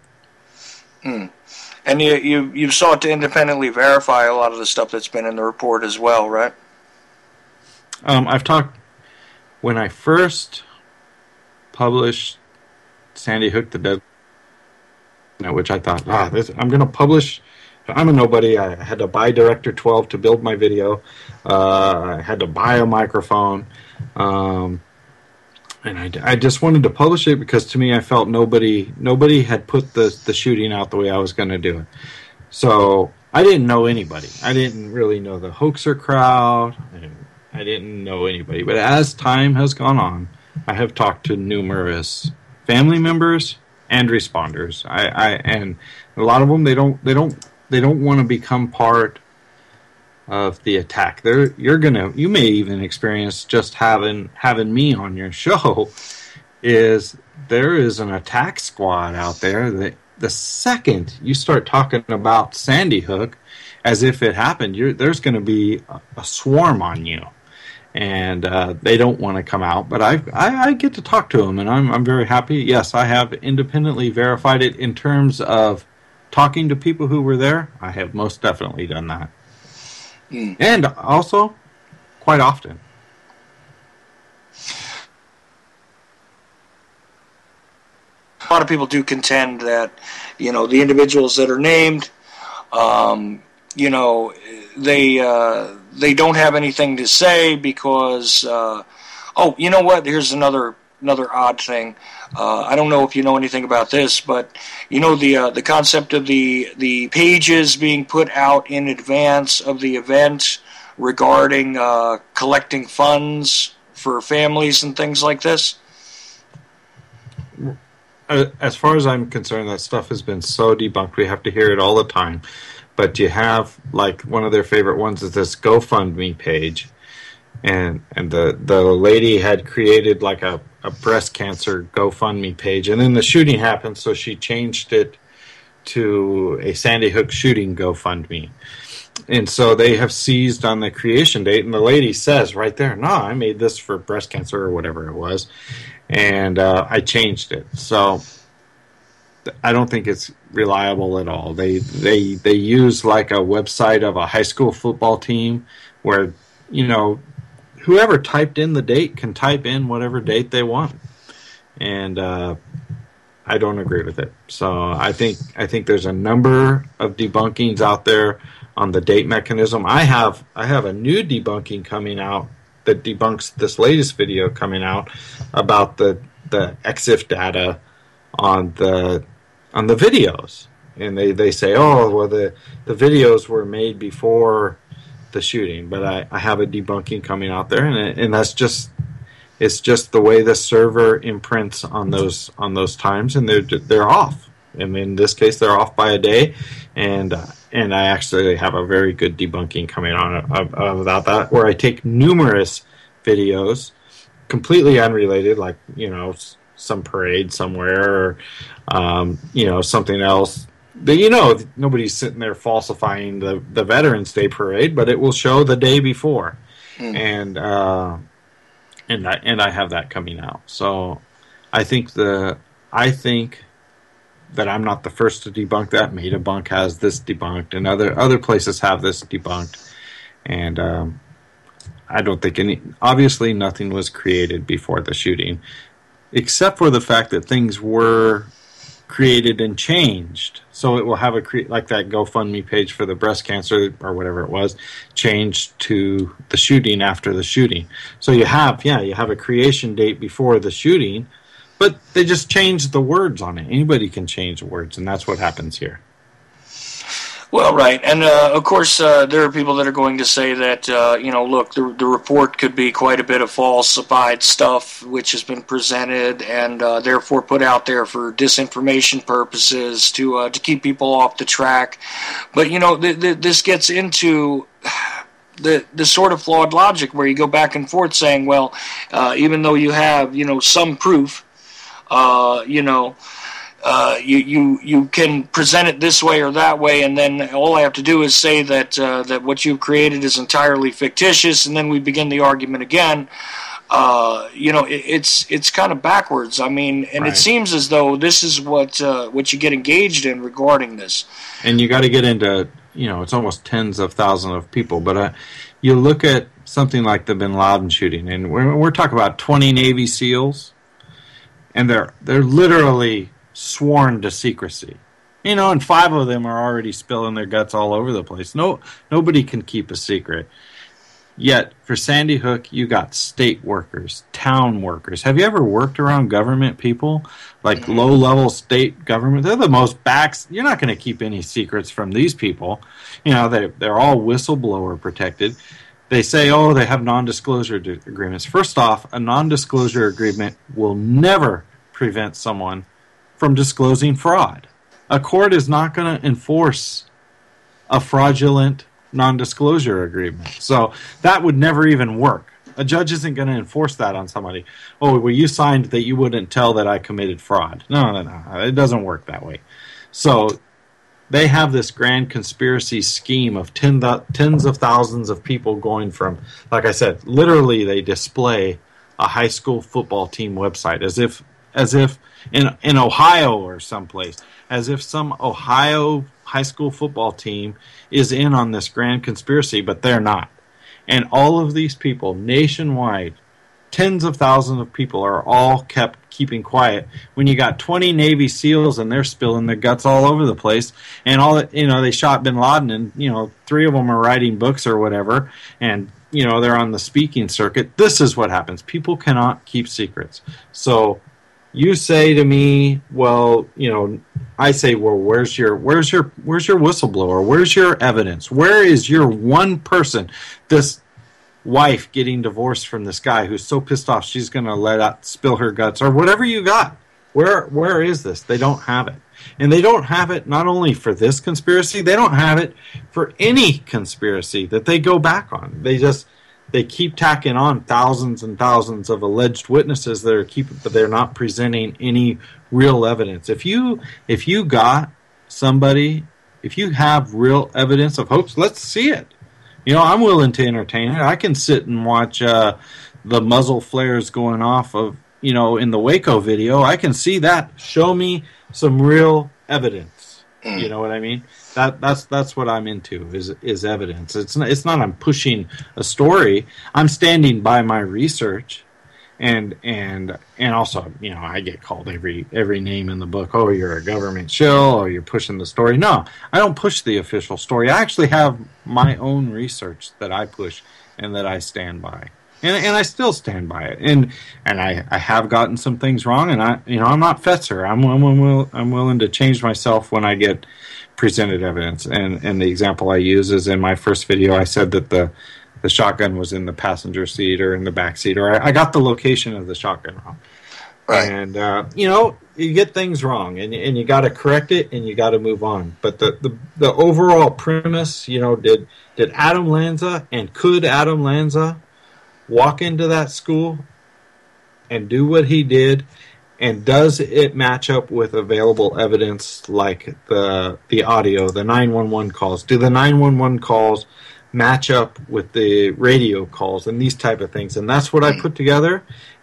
And you sought to independently verify a lot of the stuff that's been in the report as well, right? I've talked, when I first published Sandy Hook, the Dead, which I thought, I'm going to publish. I'm a nobody. I had to buy Director 12 to build my video. I had to buy a microphone. And I just wanted to publish it because, to me, I felt nobody had put the shooting out the way I was going to do it. So I didn't know anybody. I didn't really know the hoaxer crowd. I didn't know anybody. But as time has gone on, I have talked to numerous family members and responders. And a lot of them, they don't want to become part of the attack. You may even experience just having me on your show. There is an attack squad out there that the second you start talking about Sandy Hook as if it happened, there's going to be a swarm on you, and they don't want to come out. But I get to talk to them, and I'm very happy. Yes, I have independently verified it. In terms of talking to people who were there, I have most definitely done that. And also, quite often. A lot of people do contend that, the individuals that are named, they don't have anything to say because, you know what? Here's another odd thing. I don't know if you know anything about this, but the concept of the pages being put out in advance of the event regarding collecting funds for families and things like this? As far as I'm concerned, that stuff has been so debunked. We have to hear it all the time. But you have, like, one of their favorite ones is this GoFundMe page. And the lady had created like a breast cancer GoFundMe page, and then the shooting happened, so she changed it to a Sandy Hook shooting GoFundMe. And so they have seized on the creation date, and the lady says right there, "No, I made this for breast cancer," or whatever it was, and I changed it. So I don't think it's reliable at all. They use like a website of a high school football team where, whoever typed in the date can type in whatever date they want, and I don't agree with it. So I think there's a number of debunkings out there on the date mechanism. I have a new debunking coming out that debunks this latest video coming out about the EXIF data on the videos, and they say, the videos were made before the shooting, but I have a debunking coming out there, and that's just, it's just the way the server imprints on those times, and they're off. And in this case, they're off by a day, and I actually have a very good debunking coming on about that, where I take numerous videos, completely unrelated, like some parade somewhere, or something else. Nobody's sitting there falsifying the Veterans Day parade, but it will show the day before, and I have that coming out. So I think that I'm not the first to debunk that. Metabunk has this debunked, and other places have this debunked, and I don't think obviously nothing was created before the shooting, except for the fact that things were created and changed. So it will have like that GoFundMe page for the breast cancer or whatever it was, changed to the shooting after the shooting. So you have a creation date before the shooting, but they just changed the words on it. Anybody can change the words, and that's what happens here. Well, right, and of course there are people that are going to say that look, the report could be quite a bit of falsified stuff which has been presented and therefore put out there for disinformation purposes to keep people off the track. But this gets into the sort of flawed logic where you go back and forth saying, well, even though you have some proof, you can present it this way or that way, and then all I have to do is say that what you've created is entirely fictitious, and then we begin the argument again. It's kind of backwards. I mean, and Right. It seems as though this is what you get engaged in regarding this. And you got to get into, it's almost tens of thousands of people. But you look at something like the Bin Laden shooting, and we're talking about 20 Navy SEALs, and they're literally sworn to secrecy. And 5 of them are already spilling their guts all over the place. Nobody can keep a secret. Yet, for Sandy Hook, you got state workers, town workers. Have you ever worked around government people? Like low-level state government? They're the most backs. You're not going to keep any secrets from these people. They're all whistleblower protected. They say, they have non-disclosure agreements. First off, a non-disclosure agreement will never prevent someone from disclosing fraud. A court is not going to enforce a fraudulent non-disclosure agreement. So that would never even work. A judge isn't going to enforce that on somebody. You signed that you wouldn't tell that I committed fraud. No. It doesn't work that way. So they have this grand conspiracy scheme of tens of thousands of people going from, like I said, literally they display a high school football team website as if in Ohio or someplace, as if some Ohio high school football team is in on this grand conspiracy, but they're not. And all of these people nationwide, tens of thousands of people, are all keeping quiet when you got 20 Navy SEALs and they're spilling their guts all over the place. And they shot Bin Laden, and 3 of them are writing books or whatever, and they're on the speaking circuit. This is what happens. People cannot keep secrets. So you say to me, I say, where's your whistleblower? Where's your evidence? Where is your one person, this wife getting divorced from this guy who's so pissed off she's going to spill her guts or whatever you got? Where is this? They don't have it. And they don't have it not only for this conspiracy, they don't have it for any conspiracy that they go back on. They keep tacking on thousands and thousands of alleged witnesses but they're not presenting any real evidence. If you got somebody, if you have real evidence of hoax, let's see it. I'm willing to entertain it. I can sit and watch the muzzle flares going off of, in the Waco video. I can see that. Show me some real evidence. You know what I mean? That's what I'm into is evidence. It's not I'm pushing a story. I'm standing by my research, and also I get called every name in the book. Oh, you're a government shill, or you're pushing the story. No, I don't push the official story. I actually have my own research that I push and that I stand by, and I still stand by it. And I have gotten some things wrong, and I'm not Fetzer. I'm willing to change myself when I get presented evidence, and the example I use is in my first video. I said that the shotgun was in the passenger seat or in the back seat, or I got the location of the shotgun wrong. Right. And you get things wrong, and you got to correct it, and you got to move on. But the overall premise, did Adam Lanza, and could Adam Lanza walk into that school and do what he did? And does it match up with available evidence like the audio, the 911 calls? Do the 911 calls match up with the radio calls and these type of things? And that's what I put together,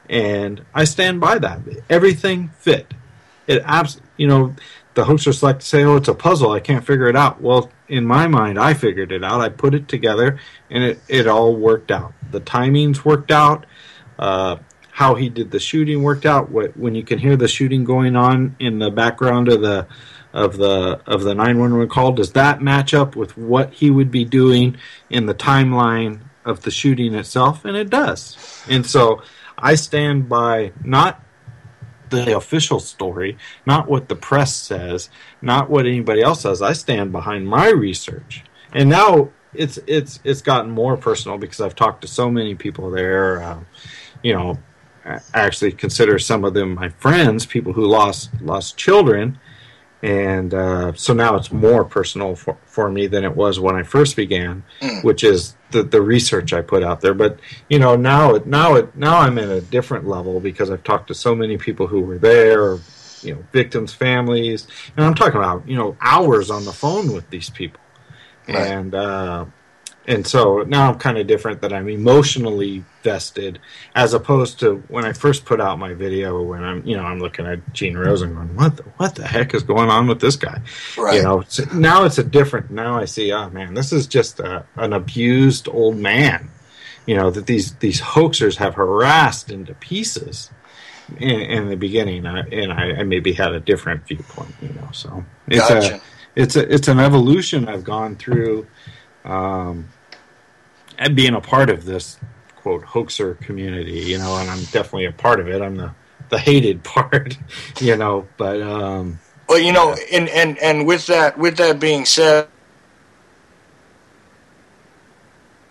and I stand by that. Everything fit. The hoaxers like to say, it's a puzzle, I can't figure it out. Well, in my mind, I figured it out. I put it together, and it all worked out. The timings worked out. How he did the shooting worked out. When you can hear the shooting going on in the background of the 911 call, does that match up with what he would be doing in the timeline of the shooting itself? And it does. And so I stand by not the official story, not what the press says, not what anybody else says. I stand behind my research. And now it's gotten more personal because I've talked to so many people there. I actually consider some of them my friends, people who lost children. And so now it's more personal for me than it was when I first began, which is the research I put out there. But now I'm in a different level because I've talked to so many people who were there, victims' families, and I'm talking about hours on the phone with these people, right. And so now I'm kind of different, that I'm emotionally vested, as opposed to when I first put out my video when I'm looking at Gene Rose and going, what the heck is going on with this guy? Right. So now it's now I see, oh man, this is just an abused old man, that these hoaxers have harassed into pieces in the beginning, and I maybe had a different viewpoint, so it's an evolution I've gone through. And being a part of this quote hoaxer community, and I'm definitely a part of it. I'm the hated part, but and with that being said,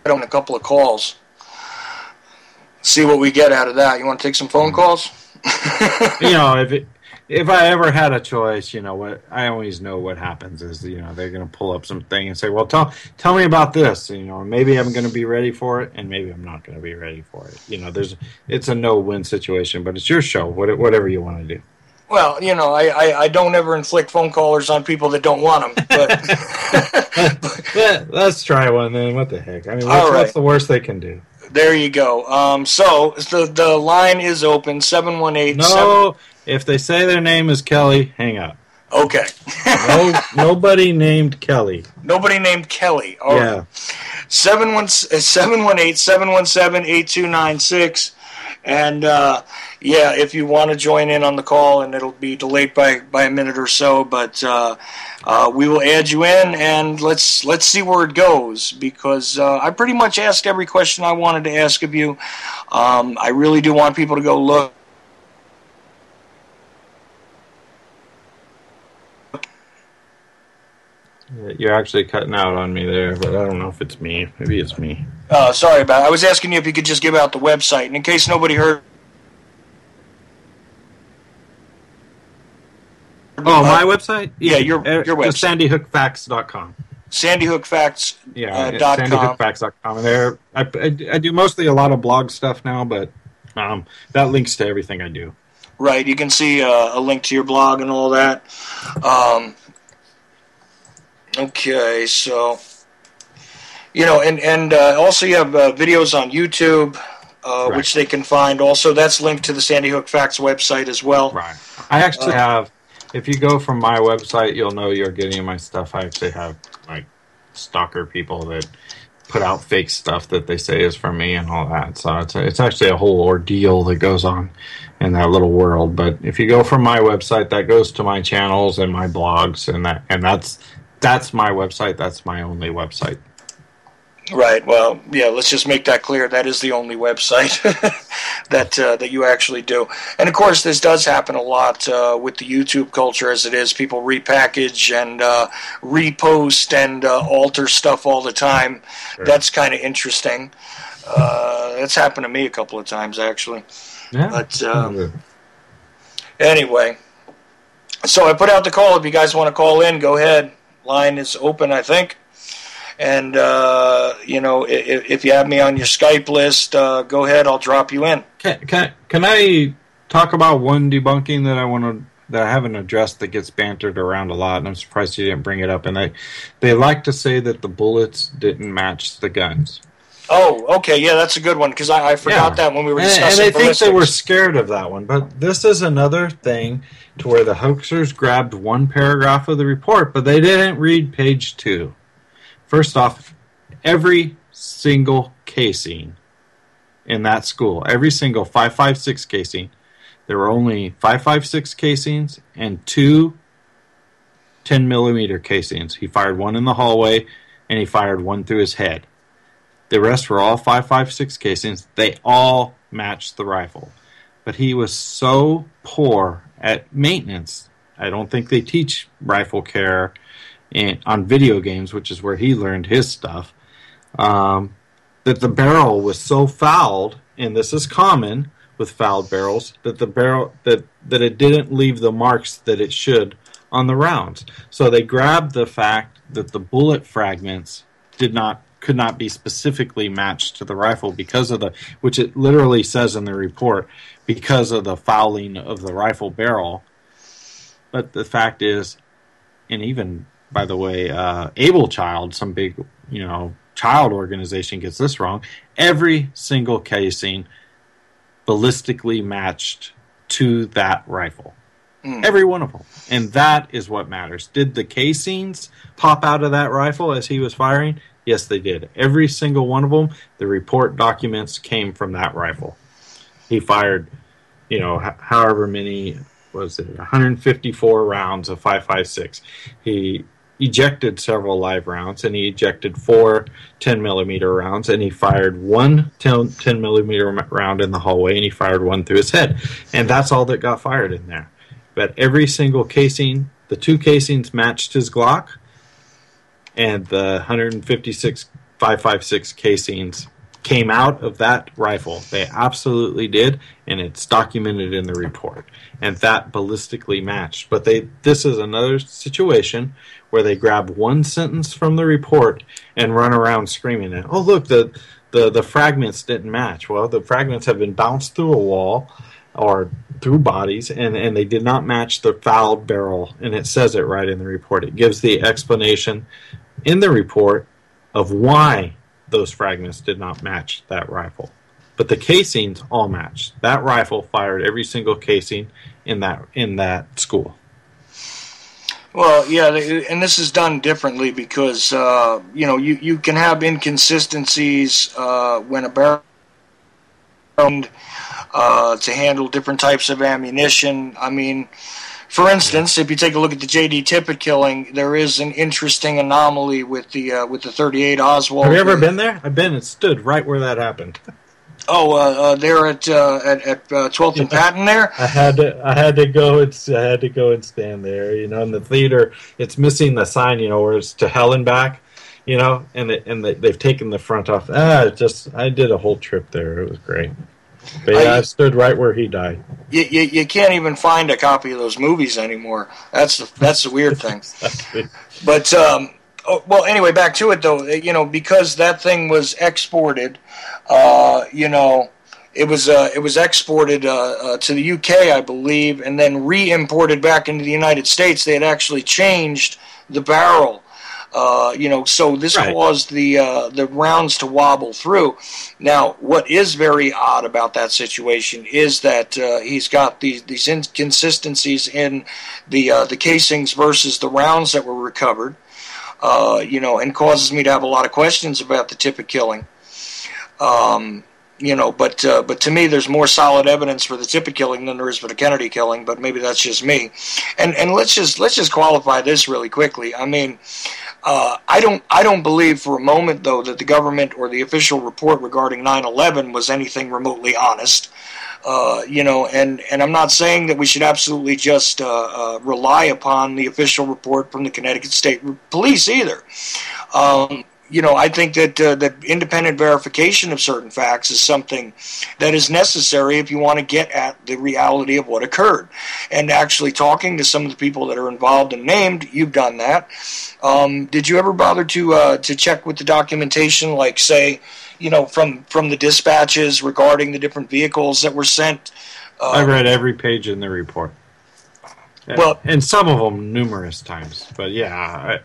on a couple of calls, see what we get out of that. You want to take some phone calls? If I ever had a choice, what I always know what happens is, they're going to pull up something and say, well, tell me about this. Maybe I'm going to be ready for it, and maybe I'm not going to be ready for it. It's a no-win situation, but it's your show, whatever you want to do. Well, I don't ever inflict phone callers on people that don't want them. But let's try one then. What the heck? I mean, what's the worst they can do? There you go. So the line is open, 718. No. If they say their name is Kelly, hang up. Okay. Nobody named Kelly. Nobody named Kelly. All right. 718-717-8296. And, if you want to join in on the call, and it'll be delayed by a minute or so, but we will add you in, and let's see where it goes, because I pretty much asked every question I wanted to ask of you. I really do want people to go look. You're actually cutting out on me there, but I don't know if it's me. Maybe it's me. Sorry about it. I was asking you if you could just give out the website, and in case nobody heard. Oh, my website? Yeah, your website. SandyHookFacts.com. SandyHookFacts. SandyHookFacts.com. And there, I do mostly a lot of blog stuff now, but that links to everything I do. Right. You can see a link to your blog and all that. Okay, so, and also you have videos on YouTube, right, which they can find. Also, that's linked to the Sandy Hook Facts website as well. Right. I actually have, if you go from my website, you'll know you're getting my stuff. I actually have, stalker people that put out fake stuff that they say is from me and all that. So it's actually a whole ordeal that goes on in that little world. But if you go from my website, that goes to my channels and my blogs, and that's my website. That's my only website. Right. Well, yeah, let's just make that clear. That is the only website that you actually do. And, of course, this does happen a lot with the YouTube culture as it is. People repackage and repost and alter stuff all the time. Sure. That's kind of interesting. That's happened to me a couple of times, actually. Yeah. But anyway, so I put out the call. If you guys want to call in, go ahead. Line is open, I think. And, if you have me on your Skype list, go ahead. I'll drop you in. Can I talk about one debunking that I haven't addressed that gets bantered around a lot, and I'm surprised you didn't bring it up. And they like to say that the bullets didn't match the guns. Oh, okay. Yeah, that's a good one, because I forgot that when we were discussing ballistics. And I think they were scared of that one. But this is another thing to where the hoaxers grabbed one paragraph of the report, but they didn't read page 2. First off, every single casing in that school, every single 5.56 casing, there were only 5.56 casings and 2 10mm casings. He fired one in the hallway, and he fired one through his head. The rest were all 5.56 casings. They all matched the rifle. but he was so poor at maintenance. I don't think they teach rifle care on video games, which is where he learned his stuff, that the barrel was so fouled, and this is common with fouled barrels, that the barrel that it didn't leave the marks that it should on the rounds. So they grabbed the fact that the bullet fragments could not be specifically matched to the rifle because of which it literally says in the report, because of the fouling of the rifle barrel. But the fact is, and even, by the way, Able Child, some big, child organization gets this wrong, every single casing ballistically matched to that rifle. Every one of them. And that is what matters. Did the casings pop out of that rifle as he was firing? Yes, they did. Every single one of them, the report documents came from that rifle. He fired, however many, was it 154 rounds of 5.56. He ejected several live rounds, and he ejected 4 10-millimeter rounds, and he fired one 10-millimeter round in the hallway, and he fired one through his head. And that's all that got fired in there. But every single casing, the 2 casings matched his Glock, and the 156 5.56 casings came out of that rifle. They absolutely did, and it's documented in the report. And that ballistically matched. But this is another situation where they grab one sentence from the report and run around screaming it. Oh, look, the fragments didn't match. Well, the fragments have been bounced through a wall or through bodies, and they did not match the fouled barrel. And it says it right in the report. It gives the explanation in the report of why those fragments did not match that rifle. But the casings all matched. That rifle fired every single casing in that school. Well, yeah, and this is done differently because, you can have inconsistencies when a barrel to handle different types of ammunition. I mean, for instance, if you take a look at the J.D. Tippit killing, there is an interesting anomaly with the 38 Oswald. Have you ever been there? I've been. It stood right where that happened. Oh, there at 12th and Patton there. I had to go and stand there. In the theater, it's missing the sign. Where it's to hell and back. And they've taken the front off. I did a whole trip there. It was great. But yeah, I stood right where he died. You can't even find a copy of those movies anymore. That's the weird thing. Exactly. But well, anyway, back to it though. Because that thing was exported. It was exported to the UK, I believe, and then re-imported back into the United States. They had actually changed the barrel. So this caused the rounds to wobble through. Now, what is very odd about that situation is that he's got these inconsistencies in the casings versus the rounds that were recovered, and causes me to have a lot of questions about the Tippit killing. But to me, there's more solid evidence for the Tippit killing than there is for the Kennedy killing. But maybe that's just me. And let's just qualify this really quickly. I mean, I don't believe for a moment though that the government or the official report regarding 9/11 was anything remotely honest. And I'm not saying that we should absolutely just rely upon the official report from the Connecticut State Police either. I think that independent verification of certain facts is something that is necessary if you want to get at the reality of what occurred. And actually talking to some of the people that are involved and named, you've done that. Did you ever bother to check with the documentation, like say, from the dispatches regarding the different vehicles that were sent? I read every page in the report. Well, and some of them numerous times, but yeah.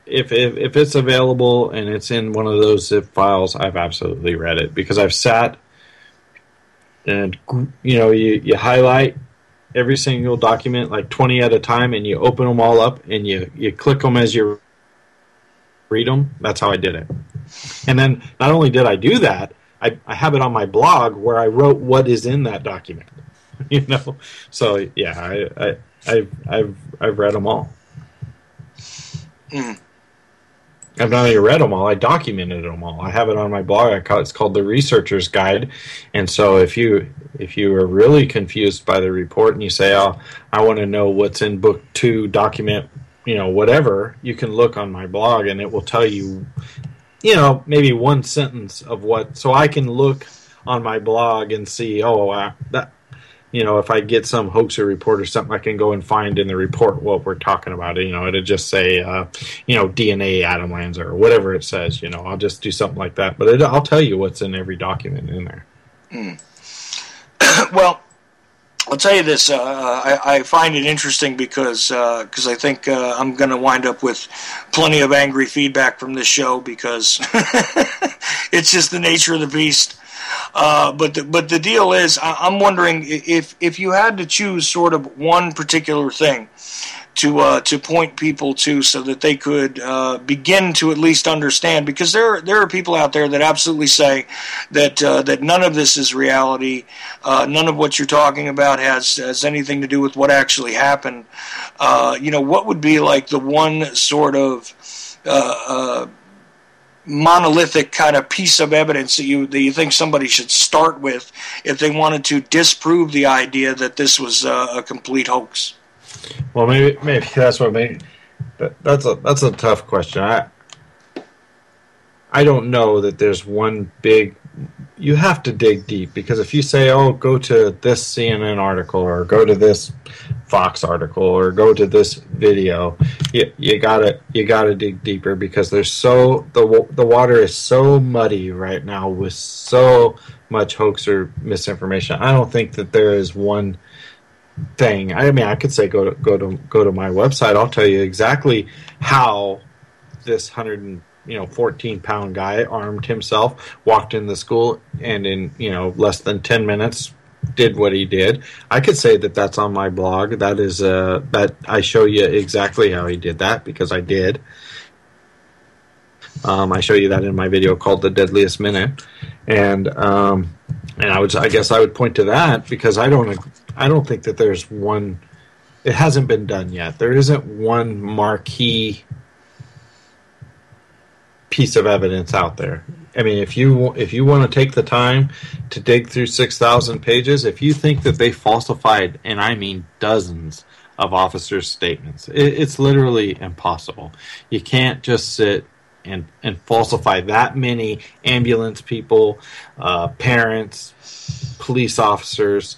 If it's available and it's in one of those zip files, I've absolutely read it because I've sat and you highlight every single document like 20 at a time and you open them all up and you click them as you read them. That's how I did it. And then not only did I do that, I have it on my blog where I wrote what is in that document. So yeah, I've read them all. I've not only read them all, I documented them all. I have it on my blog. It's called The Researcher's Guide. And so if you are really confused by the report and you say, oh, I want to know what's in book 2, document, whatever, you can look on my blog and it will tell you, maybe one sentence of what. So I can look on my blog and see, that. If I get some hoaxer report or something, I can go and find in the report what we're talking about. It'll just say, DNA Adam Lanza or whatever it says. I'll just do something like that. But I'll tell you what's in every document in there. Well, I'll tell you this. I find it interesting because I think I'm going to wind up with plenty of angry feedback from this show because it's just the nature of the beast. But the deal is, I'm wondering if you had to choose sort of one particular thing to point people to so that they could begin to at least understand, because there are people out there that absolutely say that none of this is reality, none of what you're talking about has anything to do with what actually happened. What would be like the one sort of monolithic kind of piece of evidence that you think somebody should start with if they wanted to disprove the idea that this was a complete hoax? Well, maybe that's what that's a tough question. I don't know that there's one big. You have to dig deep, because if you say, "Oh, go to this CNN article or go to this Fox article or go to this video," you gotta dig deeper, because there's the water is so muddy right now with so much hoax or misinformation. I don't think that there is one thing. I mean, I could say go to my website. I'll tell you exactly how this 114-pound guy armed himself, walked in the school, and in less than 10 minutes did what he did. I could say that that's on my blog. That is that I show you exactly how he did that, because I did. I show you that in my video called The Deadliest Minute, and I guess I would point to that, because I don't think that there's one. It hasn't been done yet. There isn't one marquee piece of evidence out there. I mean, if you want to take the time to dig through 6,000 pages, if you think that they falsified, and I mean dozens of officers' statements, it's literally impossible. You can't just sit and falsify that many ambulance people, parents, police officers,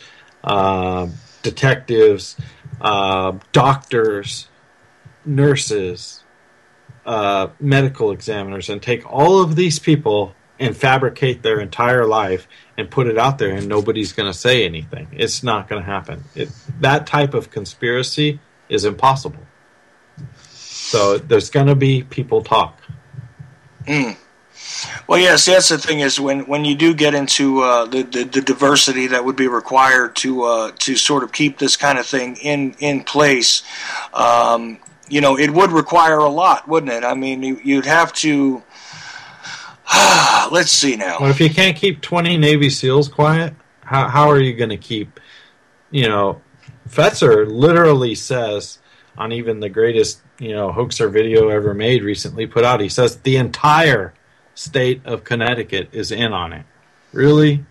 detectives, doctors, nurses, medical examiners, and take all of these people and fabricate their entire life and put it out there, and nobody's going to say anything. It's not going to happen. That type of conspiracy is impossible. So there's going to be people talk. Well, yes, that's the thing, is when you do get into the diversity that would be required to sort of keep this kind of thing in place, it would require a lot, wouldn't it? I mean, you'd have to. Let's see now. Well, if you can't keep 20 Navy SEALs quiet, how are you going to keep? Fetzer literally says on even the greatest hoaxer video ever made recently put out, he says the entire state of Connecticut is in on it. Really,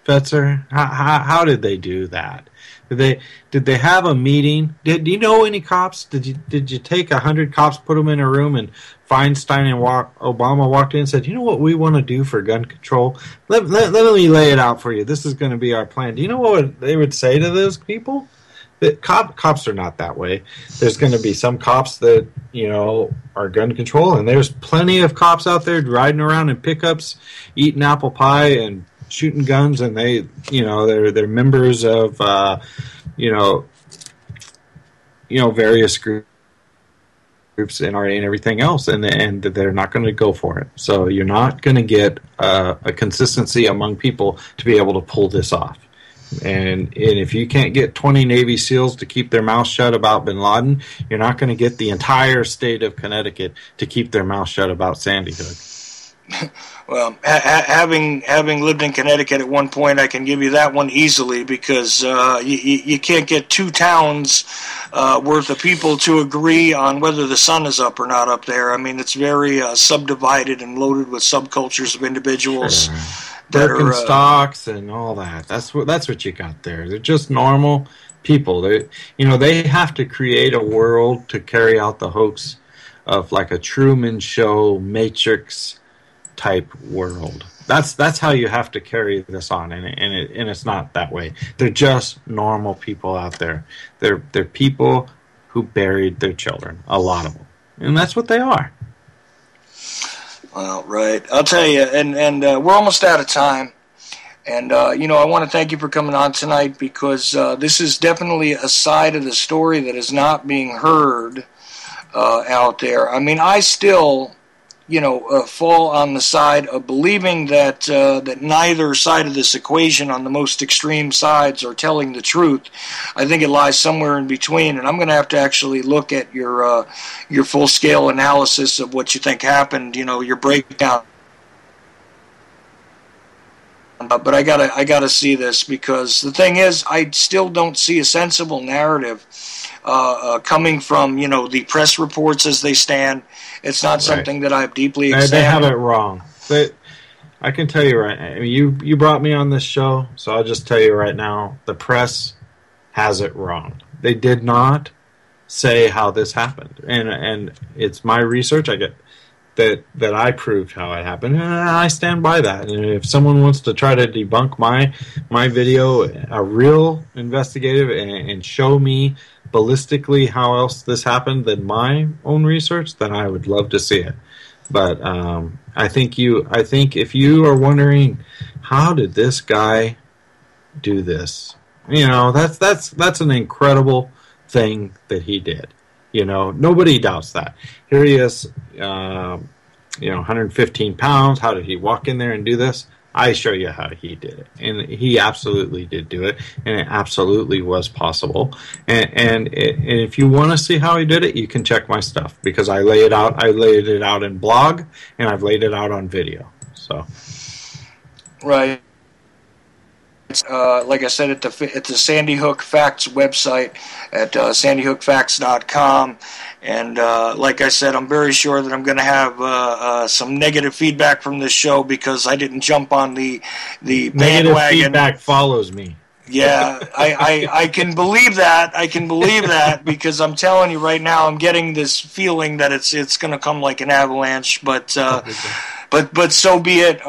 Fetzer? How did they do that? Did they have a meeting? Do you know any cops? Did you take 100 cops, put them in a room, and Feinstein and Obama walked in and said, "You know what we want to do for gun control? Let me lay it out for you. This is going to be our plan." Do you know what they would say to those people? That cops are not that way. There's going to be some cops that are gun control, and there's plenty of cops out there riding around in pickups, eating apple pie and shooting guns, and they're members of various groups, NRA and everything else, and they're not going to go for it. So you're not going to get a consistency among people to be able to pull this off. And if you can't get 20 Navy SEALs to keep their mouth shut about Bin Laden, you're not going to get the entire state of Connecticut to keep their mouth shut about Sandy Hook. Well, having lived in Connecticut at one point, I can give you that one easily, because you can't get two towns worth of people to agree on whether the sun is up or not up there. I mean, it's very subdivided and loaded with subcultures of individuals. Sure. Birkenstocks and all that. That's what you got there. They're just normal people. They have to create a world to carry out the hoax of like a Truman Show, Matrix type world. That's how you have to carry this on, and it's not that way. They're just normal people out there. They're people who buried their children, a lot of them, and that's what they are. Well, right. I'll tell you, and we're almost out of time. And, I want to thank you for coming on tonight, because this is definitely a side of the story that is not being heard out there. I mean, I still, fall on the side of believing that neither side of this equation on the most extreme sides are telling the truth. I think it lies somewhere in between, and I'm going to have to actually look at your full-scale analysis of what you think happened, your breakdown. But I gotta see this, because the thing is, I still don't see a sensible narrative coming from the press reports as they stand. It's not something that I've deeply examined. They have it wrong. I can tell you right now. I mean, you brought me on this show, so I'll just tell you right now: the press has it wrong. They did not say how this happened, and it's my research. I get that I proved how it happened, and I stand by that. And if someone wants to try to debunk my video, a real investigative, and show me ballistically how else this happened than my own research, then I would love to see it. But I think if you are wondering, how did this guy do this? That's an incredible thing that he did. Nobody doubts that. Here he is, 115 pounds. How did he walk in there and do this? I show you how he did it. And he absolutely did do it. And it absolutely was possible. And if you want to see how he did it, you can check my stuff, because I laid it out. I laid it out in blog, and I've laid it out on video. So, right. Like I said, at the Sandy Hook Facts website at sandyhookfacts.com. And like I said, I'm very sure that I'm going to have some negative feedback from this show, because I didn't jump on the bandwagon. Negative feedback follows me. Yeah, I can believe that. I can believe that, because I'm telling you right now, I'm getting this feeling that it's going to come like an avalanche. But so be it.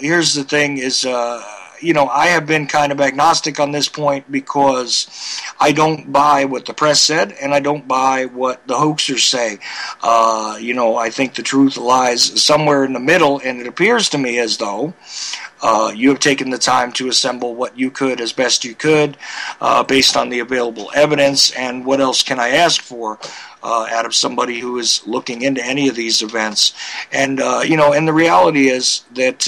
Here's the thing: is I have been kind of agnostic on this point, because I don't buy what the press said, and I don't buy what the hoaxers say. I think the truth lies somewhere in the middle, and it appears to me as though you have taken the time to assemble what you could as best you could, based on the available evidence. And what else can I ask for out of somebody who is looking into any of these events? And and the reality is that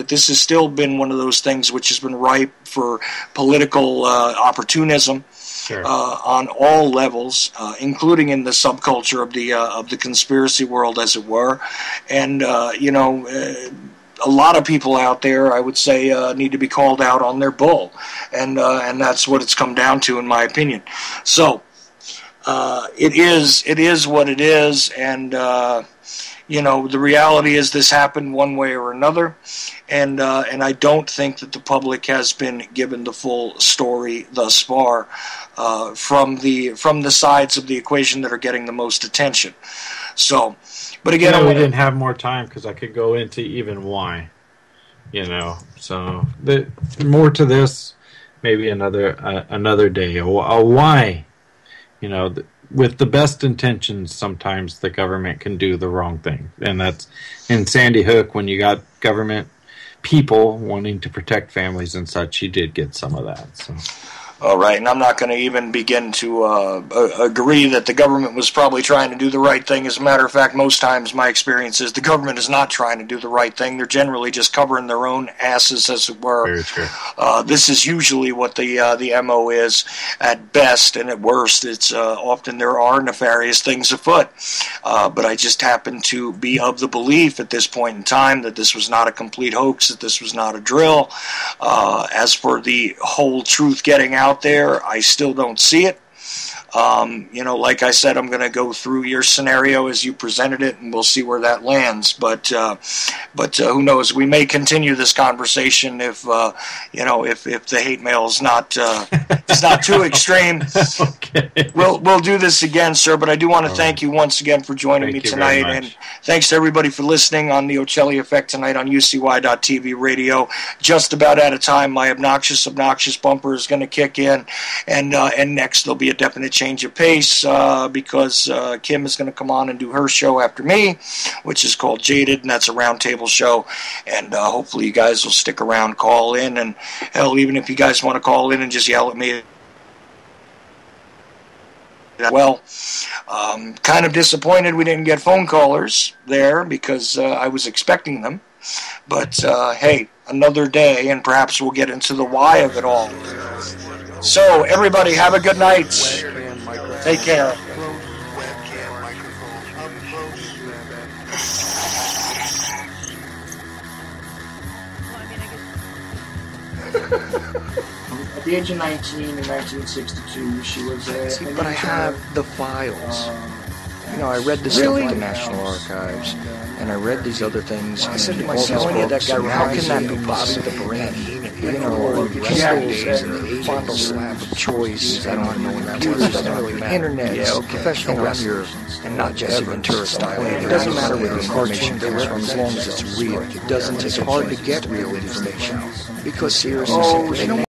this has still been one of those things which has been ripe for political opportunism. Sure. On all levels, including in the subculture of the conspiracy world, as it were. And a lot of people out there, I would say, need to be called out on their bull, and that's what it's come down to, in my opinion. So it is what it is, and the reality is this happened one way or another, and I don't think that the public has been given the full story thus far from the sides of the equation that are getting the most attention. So. But again, we didn't have more time, because I could go into even why, So more to this, maybe another day. A why, with the best intentions, sometimes the government can do the wrong thing, and that's in Sandy Hook. When you got government people wanting to protect families and such, you did get some of that. So. All right, and I'm not going to even begin to agree that the government was probably trying to do the right thing. As a matter of fact, most times my experience is the government is not trying to do the right thing. They're generally just covering their own asses, as it were. Very true. This is usually what the MO is at best, and at worst, it's often there are nefarious things afoot. But I just happen to be of the belief at this point in time that this was not a complete hoax, that this was not a drill. As for the whole truth getting out there, I still don't see it. Like I said, I'm going to go through your scenario as you presented it, and we'll see where that lands. But who knows? We may continue this conversation if the hate mail is not too extreme. Okay. We'll do this again, sir. But I do want to thank you once again for joining me tonight, and thanks to everybody for listening on the Ochelli Effect tonight on UCY.TV radio. Just about out of time. My obnoxious bumper is going to kick in, and next there'll be a definite change of pace because Kim is going to come on and do her show after me, which is called Jaded, and that's a roundtable show. And hopefully you guys will stick around, call in, and hell, even if you guys want to call in and just yell at me. Well, kind of disappointed we didn't get phone callers there because I was expecting them. But hey, another day, and perhaps we'll get into the why of it all. So, everybody, have a good night. Take care. At the age of 19 in 1962, she was a... But I have the files. I read this stuff at the National Archives, and I read these other things. I said to myself, how can that be possible? The brain, pistols and fondle slab of choice. I don't know when that was. Internet, professional wrestlers, and not Jesse Ventura style. It doesn't matter where the information comes from as long as it's real. It's hard to get real information because seriously, they don't